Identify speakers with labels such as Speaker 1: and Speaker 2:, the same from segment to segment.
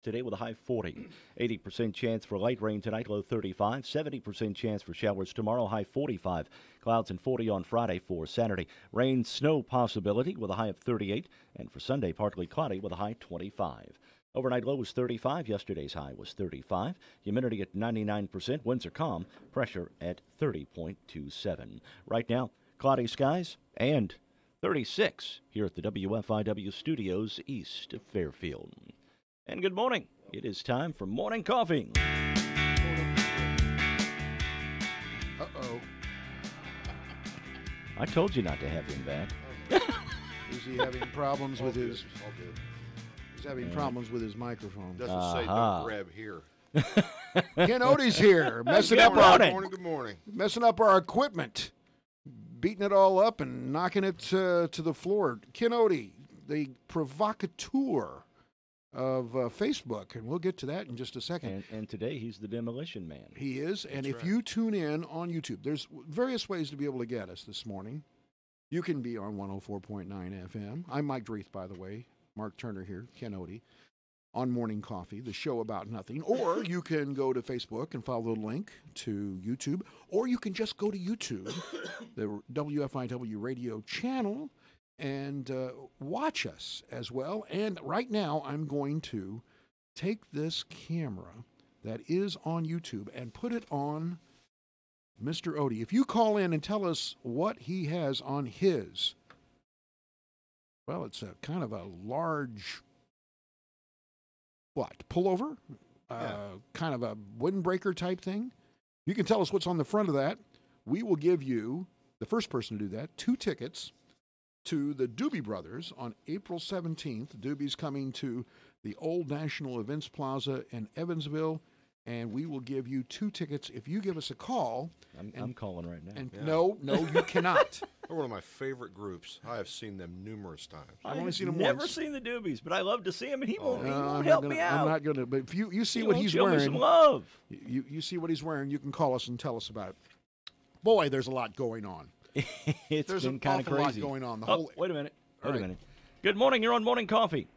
Speaker 1: Today with a high 40. 80% chance for light rain tonight, low 35. 70% chance for showers tomorrow, high 45. Clouds and 40 on Friday for Saturday. Rain, snow possibility with a high of 38. And for Sunday, partly cloudy with a high 25. Overnight low was 35. Yesterday's high was 35. Humidity at 99%. Winds are calm. Pressure at 30.27. Right now, cloudy skies and 36 here at the WFIW studios east of Fairfield. And good morning. It is time for morning coffee.
Speaker 2: Uh-oh.
Speaker 1: I told you not to have him back.
Speaker 2: Is he having problems with his...
Speaker 3: All good.
Speaker 2: He's having problems with his microphone.
Speaker 3: Doesn't say don't grab here.
Speaker 2: Ken Odie's here, messing
Speaker 1: Good
Speaker 2: up our
Speaker 1: morning.
Speaker 3: Good morning.
Speaker 2: messing up our equipment, beating it all up and knocking it to the floor. Ken Odie, the provocateur of Facebook, and we'll get to that in just a second.
Speaker 1: And today he's the demolition man.
Speaker 2: He is, and if
Speaker 3: right.
Speaker 2: you tune in on YouTube, there's various ways to be able to get us this morning. You can be on 104.9 FM. I'm Mike Dreeth, by the way. Mark Turner here, Ken Odie, on Morning Coffee, the show about nothing. Or you can go to Facebook and follow the link to YouTube, or you can just go to YouTube, the WFIW radio channel, and watch us as well. And right now, I'm going to take this camera that is on YouTube and put it on Mr. Odie. If you call in and tell us what he has on his, well, it's a kind of a large, pullover? Kind of a windbreaker type thing. You can tell us what's on the front of that. We will give you, the first person to do that, 2 tickets to the Doobie Brothers on April 17th. Doobie's coming to the Old National Events Plaza in Evansville, and we will give you 2 tickets if you give us a call.
Speaker 1: I'm calling right now.
Speaker 2: And no, you cannot.
Speaker 3: They're one of my favorite groups. I have seen them numerous times.
Speaker 2: I've only seen him
Speaker 1: never
Speaker 2: once.
Speaker 1: seen the Doobies, but I love to see him, and he won't
Speaker 2: I'm
Speaker 1: help
Speaker 2: not
Speaker 1: me
Speaker 2: gonna-
Speaker 1: out.
Speaker 2: I'm not going to. But if you see
Speaker 1: He
Speaker 2: what
Speaker 1: won't
Speaker 2: he's
Speaker 1: show me some
Speaker 2: wearing,
Speaker 1: love.
Speaker 2: you see what he's wearing, you can call us and tell us about it. Boy, there's a lot going on.
Speaker 1: It's
Speaker 2: There's
Speaker 1: been
Speaker 2: an
Speaker 1: kind of
Speaker 2: awful lot
Speaker 1: crazy.
Speaker 2: going on. The
Speaker 1: Oh,
Speaker 2: whole.
Speaker 1: wait a minute.
Speaker 2: All
Speaker 1: Wait a
Speaker 2: right.
Speaker 1: minute. Good morning. You're on Morning Coffee.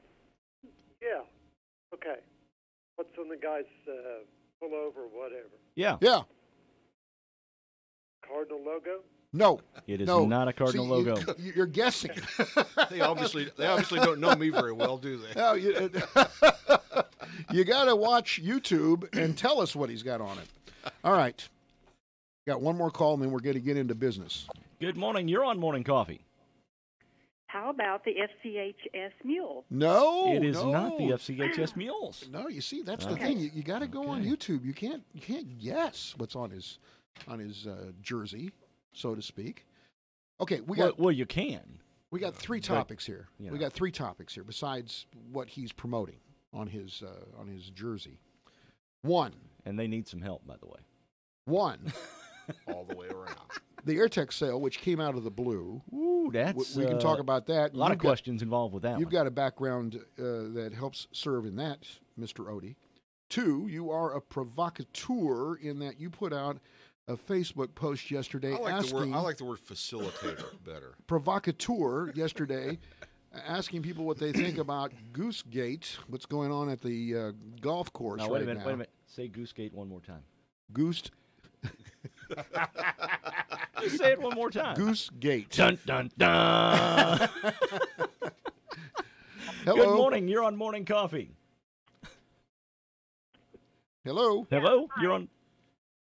Speaker 4: Yeah. Okay. What's on the guy's pullover, whatever?
Speaker 1: Yeah.
Speaker 2: Yeah.
Speaker 4: Cardinal logo?
Speaker 2: No.
Speaker 1: It is
Speaker 2: No.
Speaker 1: not a Cardinal
Speaker 2: See,
Speaker 1: logo.
Speaker 2: You're guessing.
Speaker 3: They obviously don't know me very well, do they?
Speaker 2: No, you got to watch YouTube and tell us what he's got on it. All right. Got one more call, and then we're going to get into business.
Speaker 1: Good morning. You're on Morning Coffee.
Speaker 5: How about the FCHS mule?
Speaker 2: No,
Speaker 1: It is
Speaker 2: no.
Speaker 1: not the FCHS Mules.
Speaker 2: No, you see, that's the
Speaker 1: Okay.
Speaker 2: thing. You got to go on
Speaker 1: Okay.
Speaker 2: YouTube. You can't guess what's on his jersey, so to speak. Okay, we got
Speaker 1: Well, you can.
Speaker 2: 3 topics here.
Speaker 1: you
Speaker 2: We
Speaker 1: know.
Speaker 2: got 3 topics here besides what he's promoting on his jersey. One,
Speaker 1: And they need some help, by the way.
Speaker 3: All the way around.
Speaker 2: the AirTech sale, which came out of the blue.
Speaker 1: Ooh, that's
Speaker 2: We can talk about that.
Speaker 1: a lot of
Speaker 2: You've got-
Speaker 1: questions involved with that
Speaker 2: You've
Speaker 1: one.
Speaker 2: got a background that helps serve in that, Mr. Odie. 2, you are a provocateur in that you put out a Facebook post yesterday
Speaker 3: I like
Speaker 2: asking
Speaker 3: the word facilitator better.
Speaker 2: provocateur yesterday asking people what they think about Goosegate, what's going on at the golf course
Speaker 1: Now,
Speaker 2: right
Speaker 1: wait a minute.
Speaker 2: now.
Speaker 1: Wait a minute. Say Goosegate one more time.
Speaker 2: Goose
Speaker 1: Just say it one more time.
Speaker 2: Goosegate.
Speaker 1: Dun, dun, dun.
Speaker 2: Hello.
Speaker 1: Good morning. You're on Morning Coffee.
Speaker 2: Hello.
Speaker 1: Hello. You're on.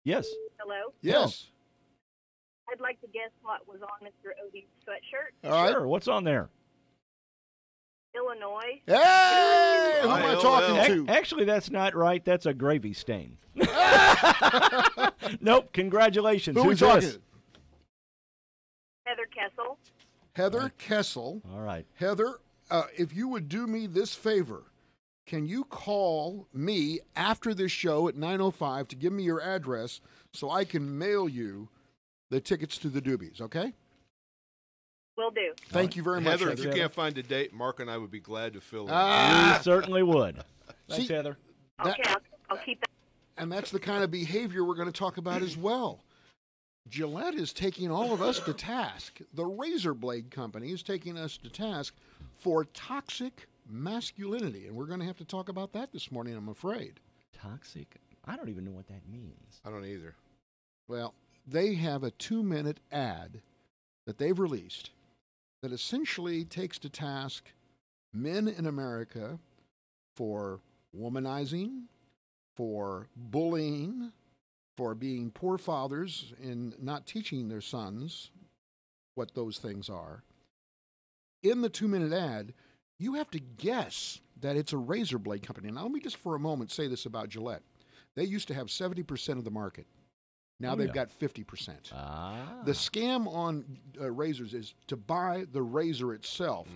Speaker 1: Yes.
Speaker 5: Hello?
Speaker 2: Yes.
Speaker 5: I'd like to guess what was on Mr. Odie's sweatshirt.
Speaker 2: All right.
Speaker 1: Sure. What's on there?
Speaker 5: Illinois.
Speaker 2: Hey, who am I
Speaker 3: ILL.
Speaker 2: talking to?
Speaker 1: Actually, that's not right. That's a gravy stain. Nope. Congratulations.
Speaker 2: Who are we
Speaker 1: Who's
Speaker 2: talking
Speaker 1: this?
Speaker 2: to?
Speaker 5: Heather Kessel.
Speaker 2: Heather Kessel.
Speaker 1: All right.
Speaker 2: Heather, if you would do me this favor, can you call me after this show at 9:05 to give me your address so I can mail you the tickets to the Doobies, okay?
Speaker 5: Will do.
Speaker 2: Thank you very much,
Speaker 3: Heather, if
Speaker 2: Heather.
Speaker 3: you can't find a date, Mark and I would be glad to fill in.
Speaker 1: You certainly would. Thanks,
Speaker 2: See-
Speaker 1: Heather.
Speaker 2: That-
Speaker 5: Okay, I'll keep that.
Speaker 2: And that's the kind of behavior we're going to talk about as well. Gillette is taking all of us to task. The razor blade company is taking us to task for toxic masculinity, and we're going to have to talk about that this morning, I'm afraid.
Speaker 1: Toxic? I don't even know what that means.
Speaker 3: I don't either.
Speaker 2: Well, they have a 2-minute ad that they've released that essentially takes to task men in America for womanizing, for bullying, for being poor fathers and not teaching their sons what those things are. In the 2-minute ad, you have to guess that it's a razor blade company. Now, let me just for a moment say this about Gillette. They used to have 70% of the market. Now they've got 50%. The scam on razors is to buy the razor itself.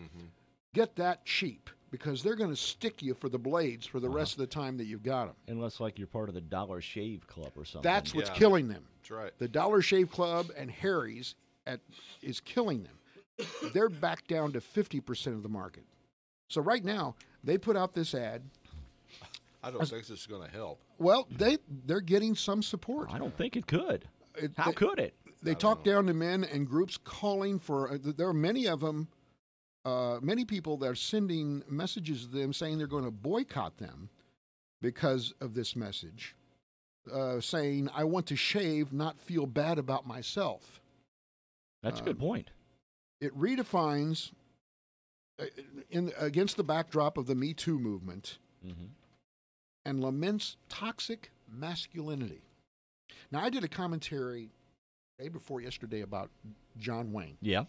Speaker 2: Get that cheap because they're going to stick you for the blades for the rest of the time that you've got them.
Speaker 1: Unless, like, you're part of the Dollar Shave Club or something.
Speaker 2: That's what's killing them.
Speaker 3: That's right.
Speaker 2: The Dollar Shave Club and Harry's is killing them. They're back down to 50% of the market. So right now, they put out this ad.
Speaker 3: I don't think this is going to help.
Speaker 2: Well, they're getting some support.
Speaker 1: I don't think it could. How could it?
Speaker 2: They talk down to men and groups calling for. There are many of them, many people that are sending messages to them saying they're going to boycott them because of this message, saying, "I want to shave, not feel bad about myself."
Speaker 1: That's a good point.
Speaker 2: It redefines, against the backdrop of the Me Too movement, and laments toxic masculinity. Now, I did a commentary day before yesterday about John Wayne.
Speaker 1: Yeah.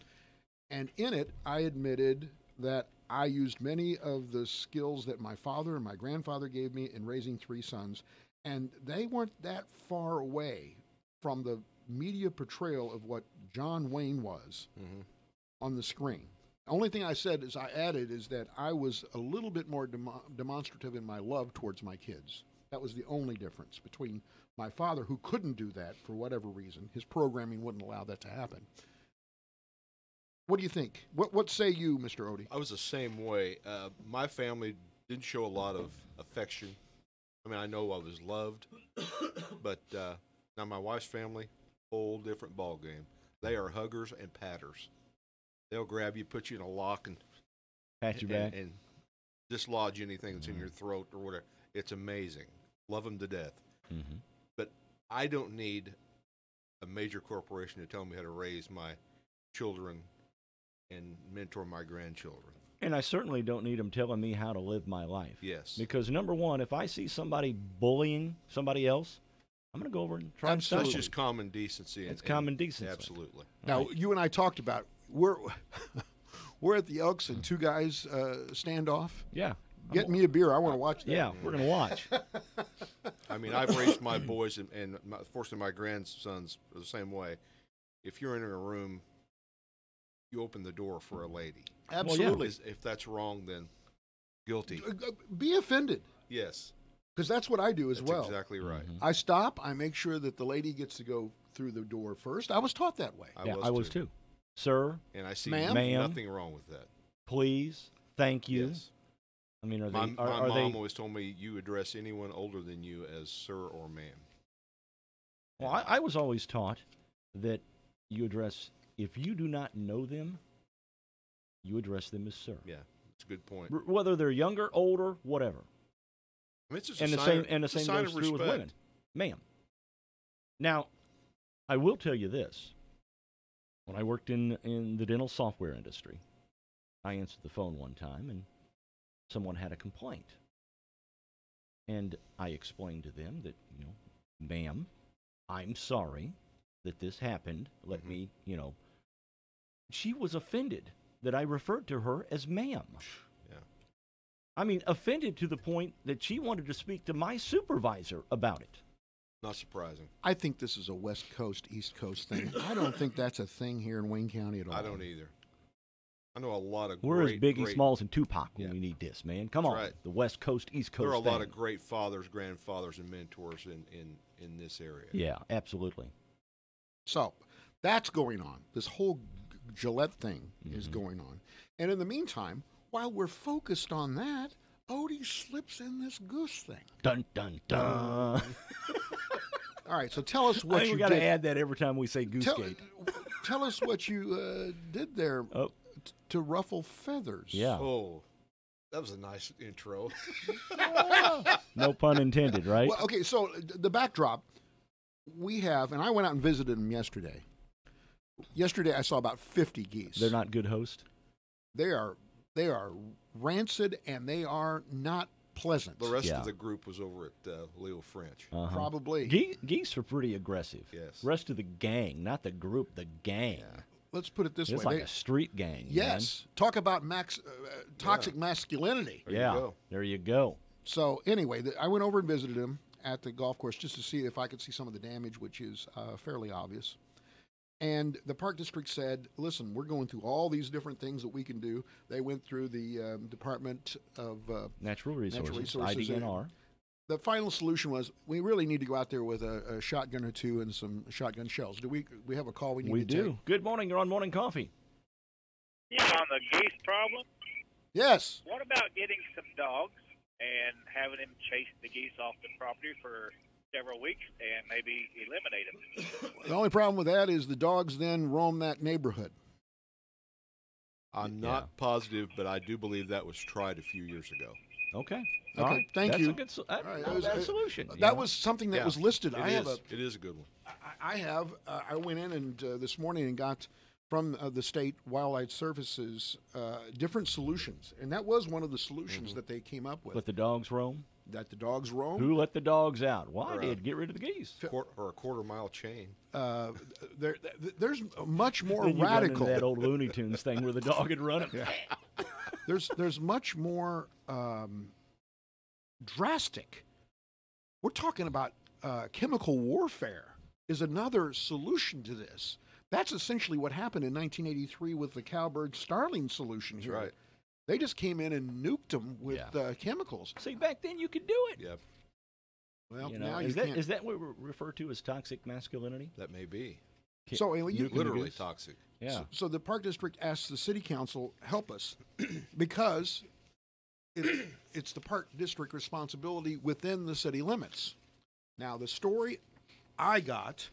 Speaker 2: And in it, I admitted that I used many of the skills that my father and my grandfather gave me in raising 3 sons, and they weren't that far away from the media portrayal of what John Wayne was on the screen. The only thing I said is I added is that I was a little bit more demonstrative in my love towards my kids. That was the only difference between my father, who couldn't do that for whatever reason. His programming wouldn't allow that to happen. What do you think? What say you, Mr. Odie?
Speaker 3: I was the same way. My family didn't show a lot of affection. I mean, I know I was loved, but now my wife's family, whole different ball game. They are huggers and patters. They'll grab you, put you in a lock, and
Speaker 1: pat you back,
Speaker 3: and dislodge anything that's in your throat or whatever. It's amazing. Love them to death. But I don't need a major corporation to tell me how to raise my children and mentor my grandchildren.
Speaker 1: And I certainly don't need them telling me how to live my life.
Speaker 3: Yes.
Speaker 1: Because, number one, if I see somebody bullying somebody else, I'm going to go over and try and stop
Speaker 3: That's
Speaker 1: them.
Speaker 3: just common decency.
Speaker 1: It's common decency.
Speaker 3: Absolutely.
Speaker 2: Now, you and I talked about we're at the Elks and 2 guys standoff.
Speaker 1: Yeah.
Speaker 2: Get me a beer. I want to watch that.
Speaker 1: Yeah, we're going to watch.
Speaker 3: I mean, I've raised my boys and fortunately my grandsons the same way. If you're in a room, you open the door for a lady.
Speaker 2: Absolutely.
Speaker 3: Well, if that's wrong, then guilty.
Speaker 2: Be offended.
Speaker 3: Yes.
Speaker 2: Because that's what I do as
Speaker 3: That's
Speaker 2: well.
Speaker 3: exactly right.
Speaker 2: I stop. I make sure that the lady gets to go through the door first. I was taught that way.
Speaker 1: I was too. Sir,
Speaker 3: And I see
Speaker 2: Ma'am?
Speaker 3: nothing wrong with that.
Speaker 1: please, thank you.
Speaker 3: Yes.
Speaker 1: I mean,
Speaker 3: My
Speaker 1: are
Speaker 3: mom
Speaker 1: they?
Speaker 3: always told me you address anyone older than you as sir or ma'am.
Speaker 1: Well, I was always taught that you address, if you do not know them, you address them as sir.
Speaker 3: Yeah, that's a good point.
Speaker 1: Whether they're younger, older, whatever.
Speaker 3: I mean, it's just
Speaker 1: And
Speaker 3: a
Speaker 1: the
Speaker 3: sign
Speaker 1: same
Speaker 3: of,
Speaker 1: and the
Speaker 3: it's a
Speaker 1: same
Speaker 3: sign
Speaker 1: goes
Speaker 3: of
Speaker 1: through with
Speaker 3: respect.
Speaker 1: women. Ma'am. Now, I will tell you this. When I worked in the dental software industry, I answered the phone one time and someone had a complaint. And I explained to them that, ma'am, I'm sorry that this happened. Let me, She was offended that I referred to her as ma'am.
Speaker 3: Yeah.
Speaker 1: I mean, offended to the point that she wanted to speak to my supervisor about it.
Speaker 3: Not surprising.
Speaker 2: I think this is a West Coast, East Coast thing. I don't think that's a thing here in Wayne County at all.
Speaker 3: I don't either. I know a lot of
Speaker 1: We're
Speaker 3: great,
Speaker 1: as Biggie
Speaker 3: great,
Speaker 1: Smalls and Tupac when
Speaker 3: Yeah.
Speaker 1: we need this, man. Come
Speaker 3: That's
Speaker 1: on.
Speaker 3: right.
Speaker 1: The West Coast, East Coast
Speaker 3: There are a lot
Speaker 1: thing.
Speaker 3: of great fathers, grandfathers, and mentors in this area.
Speaker 1: Yeah, absolutely.
Speaker 2: So that's going on. This whole Gillette thing is going on. And in the meantime, while we're focused on that, Odie slips in this goose thing.
Speaker 1: Dun, dun, dun.
Speaker 2: All right, so tell us what
Speaker 1: I think
Speaker 2: you
Speaker 1: we got to
Speaker 2: did.
Speaker 1: add that every time we say
Speaker 2: Tell,
Speaker 1: Goosegate.
Speaker 2: tell us what you did there
Speaker 1: Oh.
Speaker 2: to ruffle feathers.
Speaker 1: Yeah.
Speaker 3: Oh, That was a nice intro.
Speaker 1: No pun intended, right?
Speaker 2: Well, okay, so the backdrop we have, and I went out and visited them yesterday. Yesterday, I saw about 50 geese.
Speaker 1: They're not good hosts.
Speaker 2: They are rancid, and they are not pleasant.
Speaker 3: The rest
Speaker 1: Yeah.
Speaker 3: of the group was over at Leo French.
Speaker 1: Uh-huh.
Speaker 2: Probably.
Speaker 1: Geese are pretty aggressive.
Speaker 3: Yes.
Speaker 1: Rest of the gang, not the group, the gang.
Speaker 3: Yeah.
Speaker 2: Let's put it this
Speaker 1: It's
Speaker 2: way.
Speaker 1: like a street gang.
Speaker 2: Yes. Talk about toxic masculinity.
Speaker 1: Man.
Speaker 3: There you
Speaker 1: Yeah.
Speaker 3: go.
Speaker 1: There you go.
Speaker 2: So anyway, I went over and visited him at the golf course just to see if I could see some of the damage, which is fairly obvious. And the park district said, listen, we're going through all these different things that we can do. They went through the Department of
Speaker 1: Natural resources,
Speaker 2: Resources,
Speaker 1: IDNR.
Speaker 2: the final solution was we really need to go out there with a shotgun or two and some shotgun shells. Do we have a call we need
Speaker 1: We
Speaker 2: to
Speaker 1: do.
Speaker 2: take?
Speaker 1: Good morning. You're on Morning Coffee.
Speaker 6: Yeah, on the geese problem,
Speaker 2: Yes.
Speaker 6: what about getting some dogs and having them chase the geese off the property for several weeks and maybe eliminate them?
Speaker 2: The only problem with that is the dogs then roam that neighborhood.
Speaker 3: I'm not positive, but I do believe that was tried a few years ago.
Speaker 1: Okay.
Speaker 2: Okay,
Speaker 1: All right.
Speaker 2: thank
Speaker 1: That's
Speaker 2: you.
Speaker 1: A good,
Speaker 2: All right,
Speaker 1: not a bad solution.
Speaker 2: That was something that
Speaker 3: Yeah,
Speaker 2: was listed.
Speaker 3: It is a good one.
Speaker 2: I went in and this morning and got from the state wildlife services different solutions, and that was one of the solutions that they came up with.
Speaker 1: Let the dogs roam.
Speaker 2: That the dogs roam.
Speaker 1: Who let the dogs out? Well, I
Speaker 3: Or,
Speaker 1: did. Get rid of the geese.
Speaker 3: Or a quarter-mile chain.
Speaker 2: There's much more
Speaker 1: Then you run into
Speaker 2: radical.
Speaker 1: that old Looney Tunes thing where the dog would run it.
Speaker 2: There's much more drastic. We're talking about chemical warfare is another solution to this. That's essentially what happened in 1983 with the cowbird starling solution here.
Speaker 3: Right.
Speaker 2: They just came in and nuked them with chemicals.
Speaker 1: See, back then you could do it.
Speaker 3: Yep,
Speaker 2: Well,
Speaker 1: You know,
Speaker 2: now
Speaker 1: is
Speaker 2: you
Speaker 1: that
Speaker 2: can't.
Speaker 1: is that what we refer to as toxic masculinity?
Speaker 3: that may be.
Speaker 2: So anyway, you,
Speaker 1: Nuking
Speaker 3: Literally
Speaker 1: goose?
Speaker 3: toxic.
Speaker 1: Yeah.
Speaker 2: So the park district asked the city council help us because it's the park district responsibility within the city limits. Now the story I got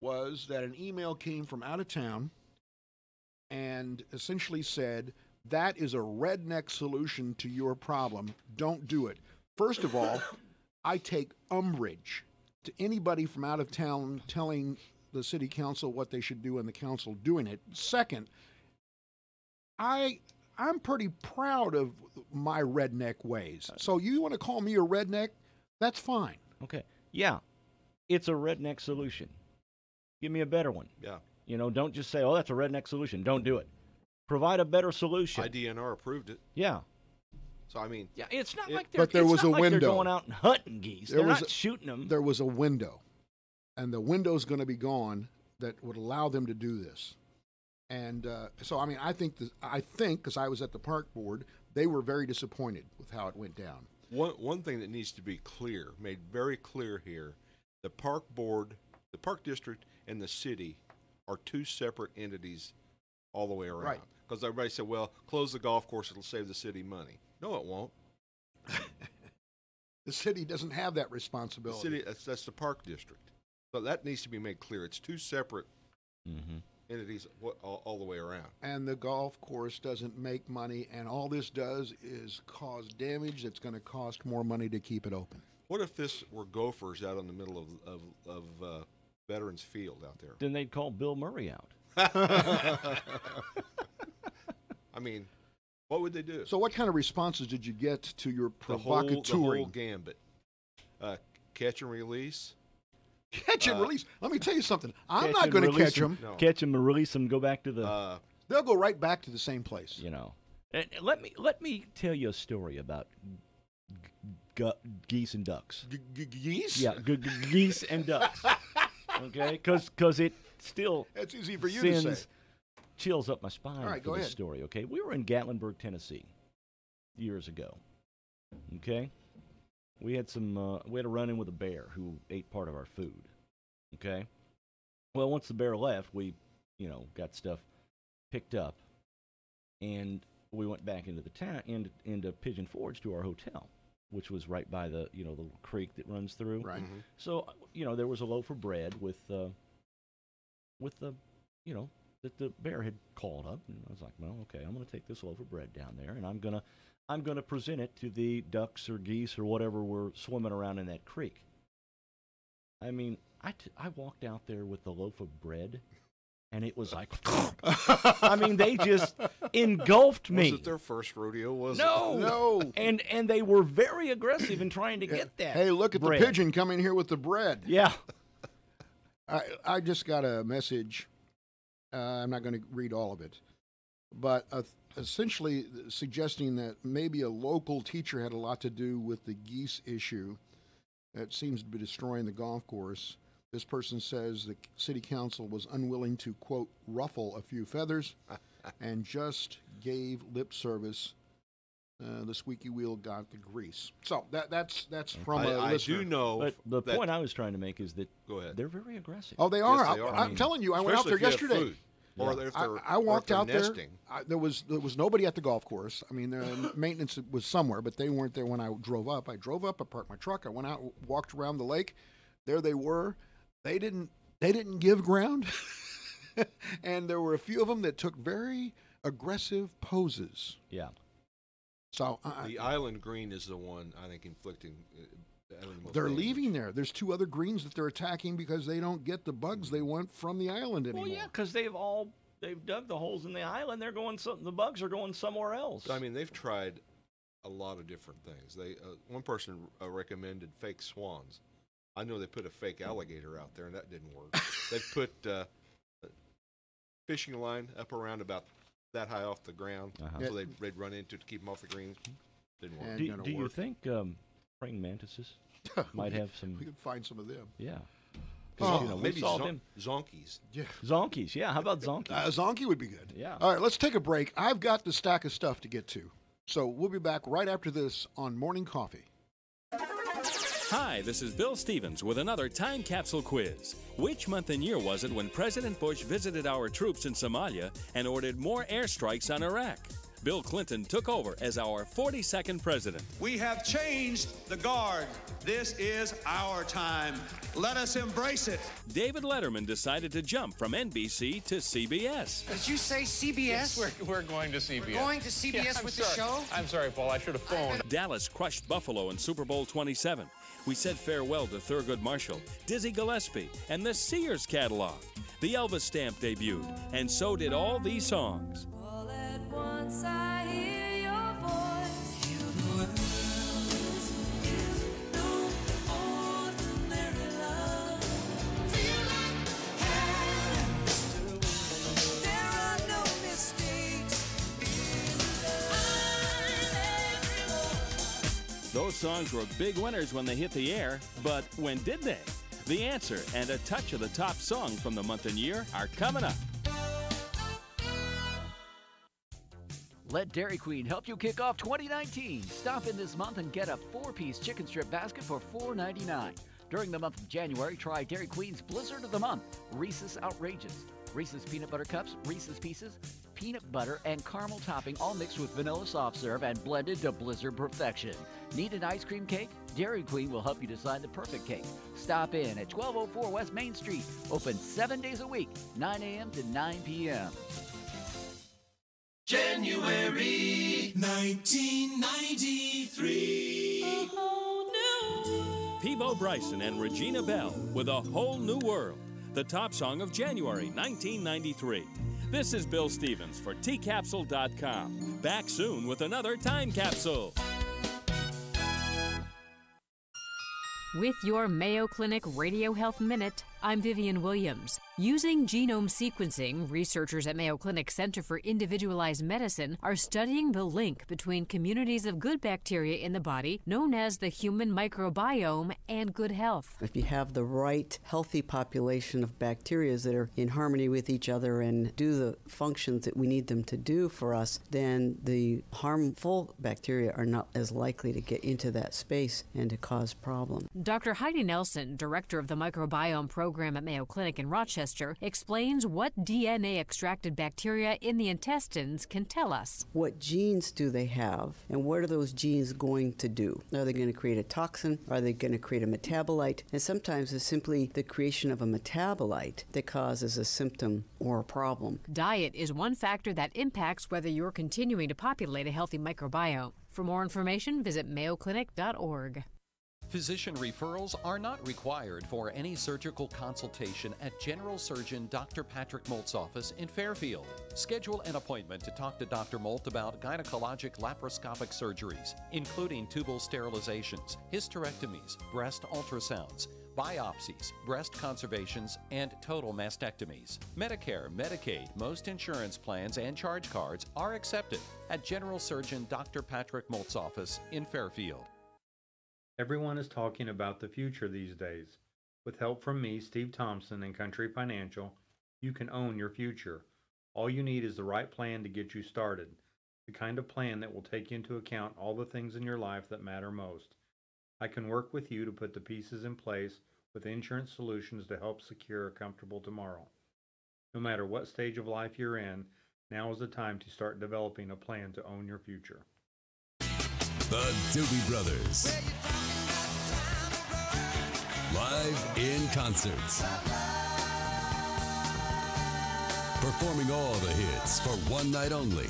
Speaker 2: was that an email came from out of town and essentially said that is a redneck solution to your problem. Don't do it. First of all, I take umbrage to anybody from out of town telling the city council what they should do and the council doing it. Second, I'm pretty proud of my redneck ways. So you want to call me a redneck? That's fine.
Speaker 1: Okay. Yeah. It's a redneck solution. Give me a better one.
Speaker 3: Yeah.
Speaker 1: You know, don't just say, "Oh, that's a redneck solution." Don't do it. Provide a better solution.
Speaker 3: IDNR approved it.
Speaker 1: Yeah.
Speaker 3: So, I mean,
Speaker 1: Yeah. It's not
Speaker 3: It-
Speaker 1: like they're.
Speaker 2: But there
Speaker 1: it's
Speaker 2: was
Speaker 1: not
Speaker 2: a
Speaker 1: like
Speaker 2: window.
Speaker 1: They're going out and hunting geese.
Speaker 2: There
Speaker 1: They're
Speaker 2: was
Speaker 1: not
Speaker 2: a-
Speaker 1: shooting them.
Speaker 2: There was a window, and the window's going to be gone that would allow them to do this. And so, I mean, I think because I was at the park board, they were very disappointed with how it went down.
Speaker 3: one thing that needs to be clear, made very clear here, the park board, the park district, and the city are two separate entities all the way around.
Speaker 2: Right.
Speaker 3: Because everybody said, well, close the golf course, it'll save the city money. No, it won't.
Speaker 2: The city doesn't have that
Speaker 3: The
Speaker 2: responsibility.
Speaker 3: city, that's the park district. So that needs to be made clear. It's two separate
Speaker 1: Mm-hmm.
Speaker 3: entities all the way around.
Speaker 2: And the golf course doesn't make money, and all this does is cause damage that's going to cost more money to keep it open.
Speaker 3: What if this were gophers out in the middle of Veterans Field out there?
Speaker 1: Then they'd call Bill Murray out.
Speaker 3: I mean, what would they do?
Speaker 2: So, what kind of responses did you get to your
Speaker 3: the whole
Speaker 2: provocateuring?
Speaker 3: gambit. Catch and release.
Speaker 2: Catch and release. Let me tell you something. I'm
Speaker 1: Catch
Speaker 2: not
Speaker 1: and
Speaker 2: going to
Speaker 1: release
Speaker 2: catch them.
Speaker 3: No.
Speaker 1: Catch them and release them. Go back to the.
Speaker 2: They'll go right back to the same place.
Speaker 1: You know. And let me tell you a story about geese and ducks.
Speaker 2: Geese?
Speaker 1: Yeah, geese and ducks. Okay, because it still
Speaker 2: That's easy for you to
Speaker 1: sends
Speaker 2: say.
Speaker 1: chills up my spine
Speaker 2: All right,
Speaker 1: for
Speaker 2: go
Speaker 1: this
Speaker 2: ahead.
Speaker 1: story. Okay, we were in Gatlinburg, Tennessee, years ago. Okay, we had a run-in with a bear who ate part of our food. Okay, well, once the bear left, we got stuff picked up, and we went back into the town, into Pigeon Forge to our hotel, which was right by the the little creek that runs through.
Speaker 2: Right.
Speaker 3: Mhm.
Speaker 1: So there was a loaf of bread with the that the bear had called up, and I was like, well, okay, I'm going to take this loaf of bread down there, and I'm going I'm going to present it to the ducks or geese or whatever were swimming around in that creek. I mean, I walked out there with the loaf of bread, and it was like, I mean, they just engulfed me.
Speaker 3: Was it their first rodeo? Was
Speaker 1: No,
Speaker 3: it?
Speaker 2: No.
Speaker 1: And they were very aggressive in trying to get that.
Speaker 2: Hey, look at
Speaker 1: bread.
Speaker 2: the pigeon coming here with the bread.
Speaker 1: Yeah.
Speaker 2: I just got a message. I'm not going to read all of it, but essentially suggesting that maybe a local teacher had a lot to do with the geese issue that seems to be destroying the golf course. This person says the city council was unwilling to, quote, ruffle a few feathers and just gave lip service. The squeaky wheel got the grease. So that's from a listener.
Speaker 3: I do know.
Speaker 1: But the point I was trying to make is that
Speaker 3: Go ahead.
Speaker 1: they're very aggressive.
Speaker 2: Oh, they are.
Speaker 3: Yes, they are.
Speaker 2: I'm telling you, I went out
Speaker 3: Especially
Speaker 2: there
Speaker 3: if you have
Speaker 2: yesterday.
Speaker 3: food. Or if they're,
Speaker 2: I walked out
Speaker 3: nesting.
Speaker 2: there. There was nobody at the golf course. I mean, maintenance was somewhere, but they weren't there when I drove up. I drove up. I parked my truck. I went out, walked around the lake. There they were. They didn't give ground, and there were a few of them that took very aggressive poses.
Speaker 1: Yeah.
Speaker 2: So
Speaker 3: The island green is the one I think inflicting. The most
Speaker 2: they're
Speaker 3: damage.
Speaker 2: leaving there. There's 2 other greens that they're attacking because they don't get the bugs they want from the island anymore.
Speaker 1: Well, yeah, because they've dug the holes in the island. They're going the bugs are going somewhere else.
Speaker 3: I mean, they've tried a lot of different things. They one person recommended fake swans. I know they put a fake alligator out there, and that didn't work. They've put fishing line up around about that high off the ground, so they'd run into it to keep them off the greens. Didn't work.
Speaker 2: And
Speaker 1: do you think praying mantises might have some?
Speaker 2: We could find some of them.
Speaker 1: Yeah.
Speaker 2: Oh,
Speaker 1: we
Speaker 3: maybe
Speaker 1: saw them.
Speaker 3: zonkies.
Speaker 2: Yeah.
Speaker 1: Zonkies. Yeah. How about zonkies?
Speaker 2: Zonky would be good.
Speaker 1: Yeah.
Speaker 2: All right, let's take a break. I've got the stack of stuff to get to. So we'll be back right after this on Morning Coffee.
Speaker 7: Hi, this is Bill Stevens with another time capsule quiz. Which month and year was it when President Bush visited our troops in Somalia and ordered more airstrikes on Iraq? Bill Clinton took over as our 42nd president.
Speaker 8: We have changed the guard. This is our time. Let us embrace it.
Speaker 7: David Letterman decided to jump from NBC to CBS.
Speaker 9: Did you say CBS?
Speaker 10: Yes, we're going to CBS.
Speaker 9: We're going to CBS with the show?
Speaker 10: I'm sorry, Paul. I should have phoned.
Speaker 7: Dallas crushed Buffalo in Super Bowl 27. We said farewell to Thurgood Marshall, Dizzy Gillespie, and the Sears catalog. The Elvis stamp debuted, and so did all these songs.
Speaker 11: All at once I hear your voice. You know it is no ordinary love. Feel like heaven. There are no mistakes in love.
Speaker 7: Those songs were big winners when they hit the air, but when did they? The answer and a touch of the top song from the month and year are coming up.
Speaker 12: Let Dairy Queen help you kick off 2019. Stop in this month and get a 4-piece chicken strip basket for $4.99. During the month of January, try Dairy Queen's Blizzard of the Month, Reese's Outrageous. Reese's Peanut Butter Cups, Reese's Pieces, peanut butter, and caramel topping all mixed with vanilla soft serve and blended to Blizzard perfection. Need an ice cream cake? Dairy Queen will help you decide the perfect cake. Stop in at 1204 West Main Street. Open 7 days a week, 9 a.m. to 9 p.m.
Speaker 11: January 1993.
Speaker 7: Peebo Bryson and Regina Bell with A Whole New World, the top song of January 1993. This is Bill Stevens for tcapsule.com. Back soon with another time capsule.
Speaker 13: With your Mayo Clinic Radio Health Minute, I'm Vivian Williams. Using genome sequencing, researchers at Mayo Clinic Center for Individualized Medicine are studying the link between communities of good bacteria in the body, known as the human microbiome, and good health.
Speaker 14: If you have the right healthy population of bacteria that are in harmony with each other and do the functions that we need them to do for us, then the harmful bacteria are not as likely to get into that space and to cause problems.
Speaker 13: Dr. Heidi Nelson, director of the microbiome program at Mayo Clinic in Rochester, explains what DNA-extracted bacteria in the intestines can tell us.
Speaker 14: What genes do they have, and what are those genes going to do? Are they going to create a toxin? Are they going to create a metabolite? And sometimes it's simply the creation of a metabolite that causes a symptom or a problem.
Speaker 13: Diet is one factor that impacts whether you're continuing to populate a healthy microbiome. For more information, visit mayoclinic.org.
Speaker 15: Physician referrals are not required for any surgical consultation at General Surgeon Dr. Patrick Molt's office in Fairfield. Schedule an appointment to talk to Dr. Molt about gynecologic laparoscopic surgeries, including tubal sterilizations, hysterectomies, breast ultrasounds, biopsies, breast conservations, and total mastectomies. Medicare, Medicaid, most insurance plans, and charge cards are accepted at General Surgeon Dr. Patrick Molt's office in Fairfield.
Speaker 16: Everyone is talking about the future these days. With help from me, Steve Thompson, and Country Financial, you can own your future. All you need is the right plan to get you started. The kind of plan that will take into account all the things in your life that matter most. I can work with you to put the pieces in place with insurance solutions to help secure a comfortable tomorrow. No matter what stage of life you're in, now is the time to start developing a plan to own your future.
Speaker 17: The Doobie Brothers. Live in concerts. Performing all the hits for one night only.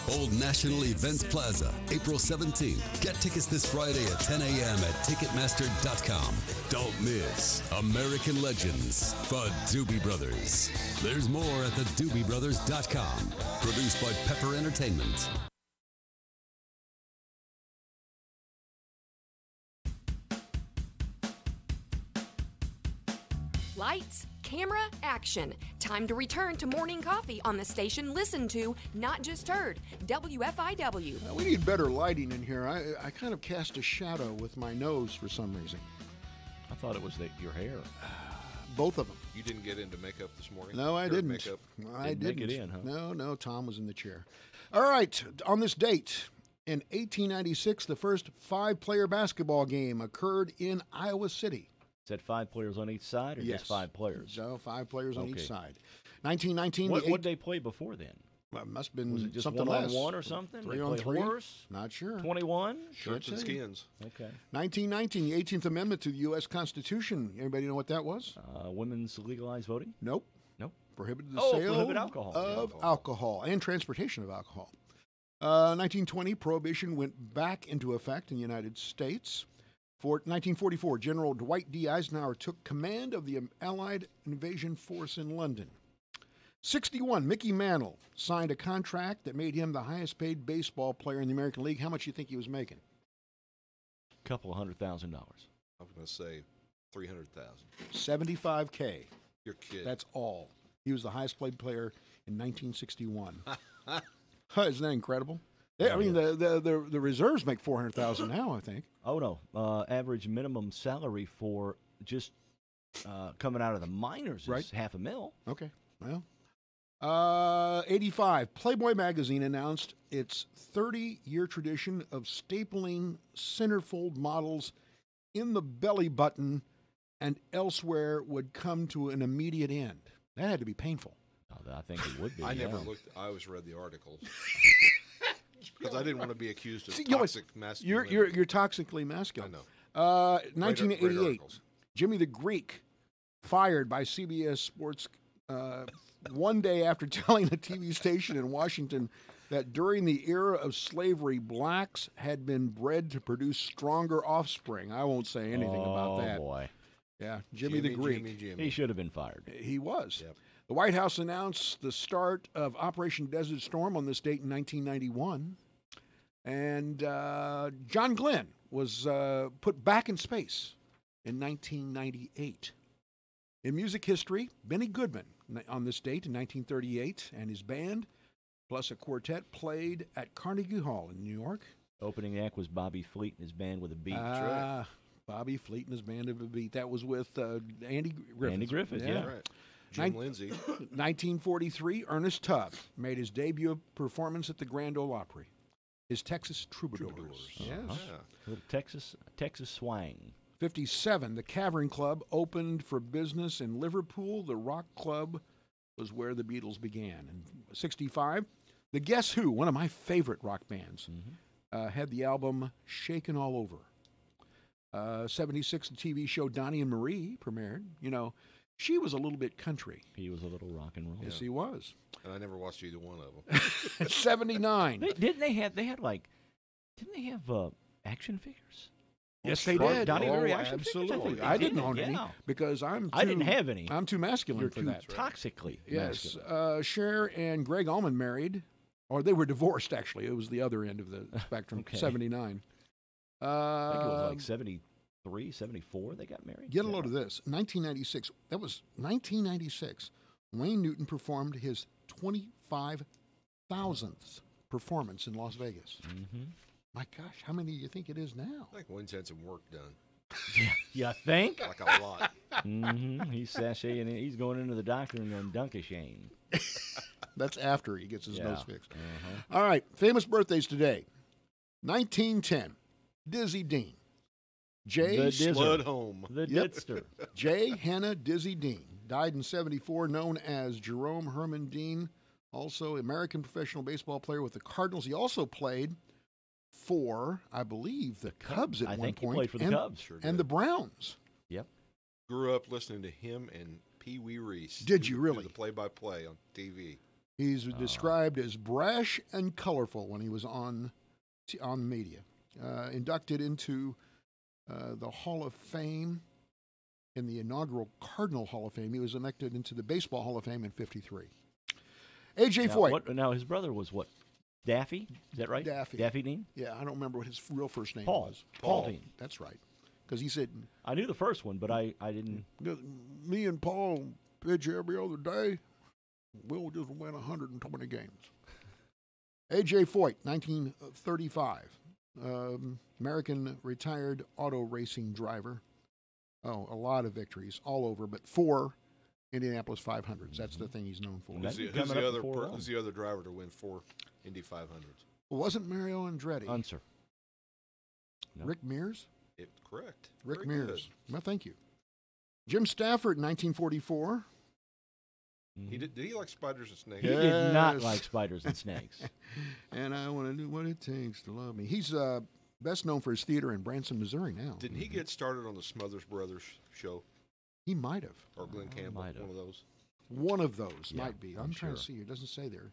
Speaker 17: Old National Events Plaza, April 17th. Get tickets this Friday at 10 a.m. at Ticketmaster.com. Don't miss American Legends, The Doobie Brothers. There's more at TheDoobieBrothers.com. Produced by Pepper Entertainment.
Speaker 18: Lights, camera, action. Time to return to morning coffee on the station listened to, not just heard. WFIW.
Speaker 2: We need better lighting in here. I kind of cast a shadow with my nose for some reason.
Speaker 1: I thought it was your hair.
Speaker 2: Both of them.
Speaker 3: You didn't get into makeup this morning?
Speaker 2: No, I
Speaker 3: Hair
Speaker 2: didn't.
Speaker 3: Makeup?
Speaker 2: I didn't.
Speaker 1: Make it in, huh?
Speaker 2: No, Tom was in the chair. All right, on this date, in 1896, the first 5-player basketball game occurred in Iowa City.
Speaker 1: Is that 5 players on each side, or
Speaker 2: Yes.
Speaker 1: just 5 players?
Speaker 2: So 5 players on
Speaker 1: Okay.
Speaker 2: each side. 1919.
Speaker 1: What did they play before then?
Speaker 2: Well, it must have been
Speaker 1: Was it just
Speaker 2: something
Speaker 1: one
Speaker 2: less.
Speaker 1: on one or something?
Speaker 2: 3
Speaker 1: They
Speaker 2: on
Speaker 1: play
Speaker 2: 3.
Speaker 1: horse?
Speaker 2: Not sure.
Speaker 1: 21?
Speaker 3: Shirts and skins.
Speaker 1: Okay.
Speaker 2: 1919, the 18th Amendment to the U.S. Constitution. Anybody know what that was?
Speaker 1: Women's legalized voting?
Speaker 2: Nope.
Speaker 1: Nope.
Speaker 2: Prohibited the sale
Speaker 1: prohibit alcohol.
Speaker 2: of alcohol and transportation of alcohol. 1920, Prohibition went back into effect in the United States. 1944, General Dwight D. Eisenhower took command of the Allied invasion force in London. 61, Mickey Mantle signed a contract that made him the highest paid baseball player in the American League. How much do you think he was making?
Speaker 1: A couple of $100,000.
Speaker 3: I was going to say 300,000.
Speaker 2: $75K.
Speaker 3: You're kidding.
Speaker 2: That's all. He was the highest paid player in 1961. Isn't that incredible? I mean, the reserves make $400,000 now, I think.
Speaker 1: Oh, no. Average minimum salary for just coming out of the minors is $500,000.
Speaker 2: Okay. Well, 85, Playboy magazine announced its 30-year tradition of stapling centerfold models in the belly button and elsewhere would come to an immediate end. That had to be painful.
Speaker 1: Oh, I think it would be.
Speaker 3: I never
Speaker 1: yeah.
Speaker 3: looked. I always read the articles because I didn't want to be accused of
Speaker 2: See, you know what?
Speaker 3: toxic masculinity.
Speaker 2: You're toxically masculine.
Speaker 3: I know.
Speaker 2: 1988,
Speaker 3: articles.
Speaker 2: Jimmy the Greek fired by CBS Sports one day after telling a TV station in Washington that during the era of slavery, blacks had been bred to produce stronger offspring. I won't say anything about that.
Speaker 1: Oh, boy.
Speaker 2: Yeah, Jimmy the Greek.
Speaker 3: Jimmy.
Speaker 1: He should have been fired.
Speaker 2: He was.
Speaker 3: Yep.
Speaker 2: The White House announced the start of Operation Desert Storm on this date in 1991. And John Glenn was put back in space in 1998. In music history, Benny Goodman on this date in 1938 and his band, plus a quartet, played at Carnegie Hall in New York.
Speaker 1: Opening act was Bobby Fleet and his band with a beat.
Speaker 2: Bobby Fleet and his band with a beat. That was with Andy Griffith.
Speaker 1: Andy Griffith, yeah.
Speaker 3: Right. Jim Lindsay.
Speaker 2: 1943, Ernest Tubb made his debut performance at the Grand Ole Opry. His Texas Troubadours. Yes.
Speaker 1: A little Texas swang.
Speaker 2: 57, the Cavern Club opened for business in Liverpool. The Rock Club was where the Beatles began. And 65, the Guess Who, one of my favorite rock bands, had the album Shakin' All Over. 76, the TV show Donnie and Marie premiered. You know, She was a little bit country.
Speaker 1: He was a little rock and roll.
Speaker 2: Yes, he was.
Speaker 3: And I never watched either one of them.
Speaker 2: 79.
Speaker 1: Didn't they have action figures?
Speaker 2: Yes, they did.
Speaker 1: Donnie Murray action
Speaker 2: absolutely.
Speaker 1: figures?
Speaker 2: I didn't own any because I didn't
Speaker 1: have any.
Speaker 2: I'm too masculine
Speaker 1: You're
Speaker 2: for
Speaker 1: too
Speaker 2: that.
Speaker 1: toxically
Speaker 2: Yes.
Speaker 1: masculine.
Speaker 2: Cher and Greg Allman married, or they were divorced, actually. It was the other end of the spectrum,
Speaker 1: Okay.
Speaker 2: 79.
Speaker 1: I think it was like 73, 74 they got married.
Speaker 2: Get a load of this. 1996. That was 1996. Wayne Newton performed his 25,000th performance in Las Vegas.
Speaker 1: Mm-hmm.
Speaker 2: My gosh, how many do you think it is now?
Speaker 3: I think Wayne's had some work done.
Speaker 1: You think?
Speaker 3: Like a lot.
Speaker 1: Mm-hmm. He's sashaying. He's going into the doctor and going Dunkashane.
Speaker 2: That's after he gets his nose fixed.
Speaker 1: Uh-huh.
Speaker 2: All right, famous birthdays today. 1910, Dizzy Dean.
Speaker 1: The
Speaker 3: Slud home.
Speaker 1: The Didster.
Speaker 2: J. Hannah Dizzy Dean died in 74, known as Jerome Herman Dean. Also, American professional baseball player with the Cardinals. He also played for, I believe, the Cubs at
Speaker 1: I
Speaker 2: one
Speaker 1: think
Speaker 2: point.
Speaker 1: he played for the
Speaker 2: and,
Speaker 1: Cubs.
Speaker 3: Sure
Speaker 2: and
Speaker 3: did.
Speaker 2: the Browns.
Speaker 1: Yep.
Speaker 3: Grew up listening to him and Pee Wee Reese.
Speaker 2: Did you
Speaker 3: do
Speaker 2: really?
Speaker 3: The play-by-play on TV.
Speaker 2: He's described as brash and colorful when he was on media. Inducted into the Hall of Fame in the inaugural Cardinal Hall of Fame. He was elected into the Baseball Hall of Fame in 53. A.J. Foyt.
Speaker 1: Now, his brother was what? Daffy? Is that right?
Speaker 2: Daffy.
Speaker 1: Daffy Dean?
Speaker 2: Yeah, I don't remember what his real first name
Speaker 1: Paul.
Speaker 2: was.
Speaker 1: Paul Dean.
Speaker 2: That's right. Because he said,
Speaker 1: I knew the first one, but I didn't.
Speaker 2: me and Paul pitch every other day. We'll just win 120 games. A.J. Foyt, 1935. American retired auto racing driver. Oh, a lot of victories all over, but 4 Indianapolis 500s. That's the thing he's known for.
Speaker 3: Who's the other driver to win 4 Indy 500s?
Speaker 2: Wasn't Mario Andretti.
Speaker 1: Unser. No.
Speaker 2: Rick Mears?
Speaker 3: Correct.
Speaker 2: Rick
Speaker 3: Very
Speaker 2: Mears.
Speaker 3: good.
Speaker 2: Well, thank you. Jim Stafford, 1944.
Speaker 3: Did he like spiders and snakes?
Speaker 1: He did not like spiders and snakes.
Speaker 2: And I want to do what it takes to love me. He's best known for his theater in Branson, Missouri now.
Speaker 3: Didn't he get started on the Smothers Brothers show?
Speaker 2: He might have.
Speaker 3: Or Glenn Campbell, one of those?
Speaker 2: One of those
Speaker 1: Yeah,
Speaker 2: might be.
Speaker 1: I'm
Speaker 2: I'm trying to
Speaker 1: sure.
Speaker 2: see. It doesn't say there.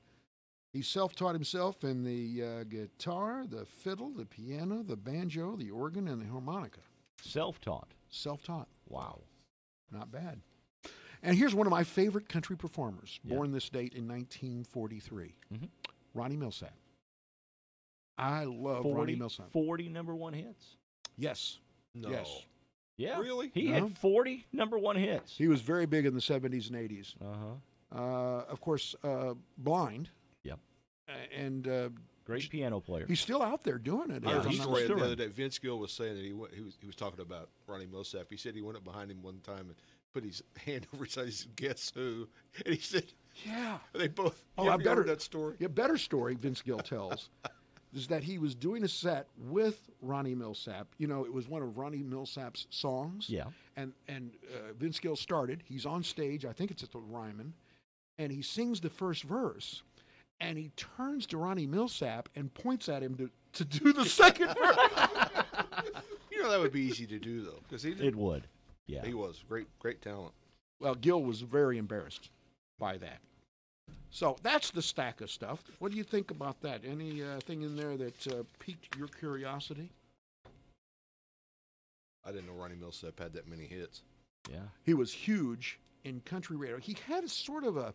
Speaker 2: He self-taught himself in the guitar, the fiddle, the piano, the banjo, the organ, and the harmonica.
Speaker 1: Self-taught.
Speaker 2: Self-taught.
Speaker 1: Wow.
Speaker 2: Not bad. And here's one of my favorite country performers,
Speaker 1: Yeah.
Speaker 2: born this date in 1943,
Speaker 1: Mhm.
Speaker 2: Ronnie Millsap. I love Ronnie Millsap.
Speaker 1: 40 number one hits.
Speaker 2: Yes.
Speaker 3: No.
Speaker 2: Yes.
Speaker 1: Yeah.
Speaker 3: Really?
Speaker 1: He
Speaker 2: No.
Speaker 1: had 40 number one hits.
Speaker 2: He was very big in the 70s and 80s.
Speaker 1: Uh-huh.
Speaker 2: Of course, blind.
Speaker 1: Yep.
Speaker 2: And
Speaker 1: Great piano player.
Speaker 2: he's still out there doing it.
Speaker 3: I
Speaker 2: if
Speaker 3: heard a
Speaker 2: I'm not
Speaker 3: story the
Speaker 2: mistaken.
Speaker 3: other day. Vince Gill was saying that he was talking about Ronnie Millsap. He said he went up behind him one time and put his hand over his eyes. He said, "Guess who?" And he said,
Speaker 2: Yeah.
Speaker 3: "They both."
Speaker 2: Oh,
Speaker 3: you
Speaker 2: I
Speaker 3: ever
Speaker 2: better
Speaker 3: heard that story.
Speaker 2: Yeah, better story. Vince Gill tells is that he was doing a set with Ronnie Millsap. You know, it was one of Ronnie Millsap's songs.
Speaker 1: Yeah.
Speaker 2: And Vince Gill started. He's on stage. I think it's at the Ryman, and he sings the first verse, and he turns to Ronnie Millsap and points at him to do the second verse.
Speaker 3: You know that would be easy to do though, because
Speaker 1: It would. Yeah.
Speaker 3: he was great talent.
Speaker 2: Well, Gill was very embarrassed by that. So that's the stack of stuff. What do you think about that? Any thing in there that piqued your curiosity?
Speaker 3: I didn't know Ronnie Millsap had that many hits.
Speaker 1: Yeah.
Speaker 2: He was huge in country radio. He had a sort of a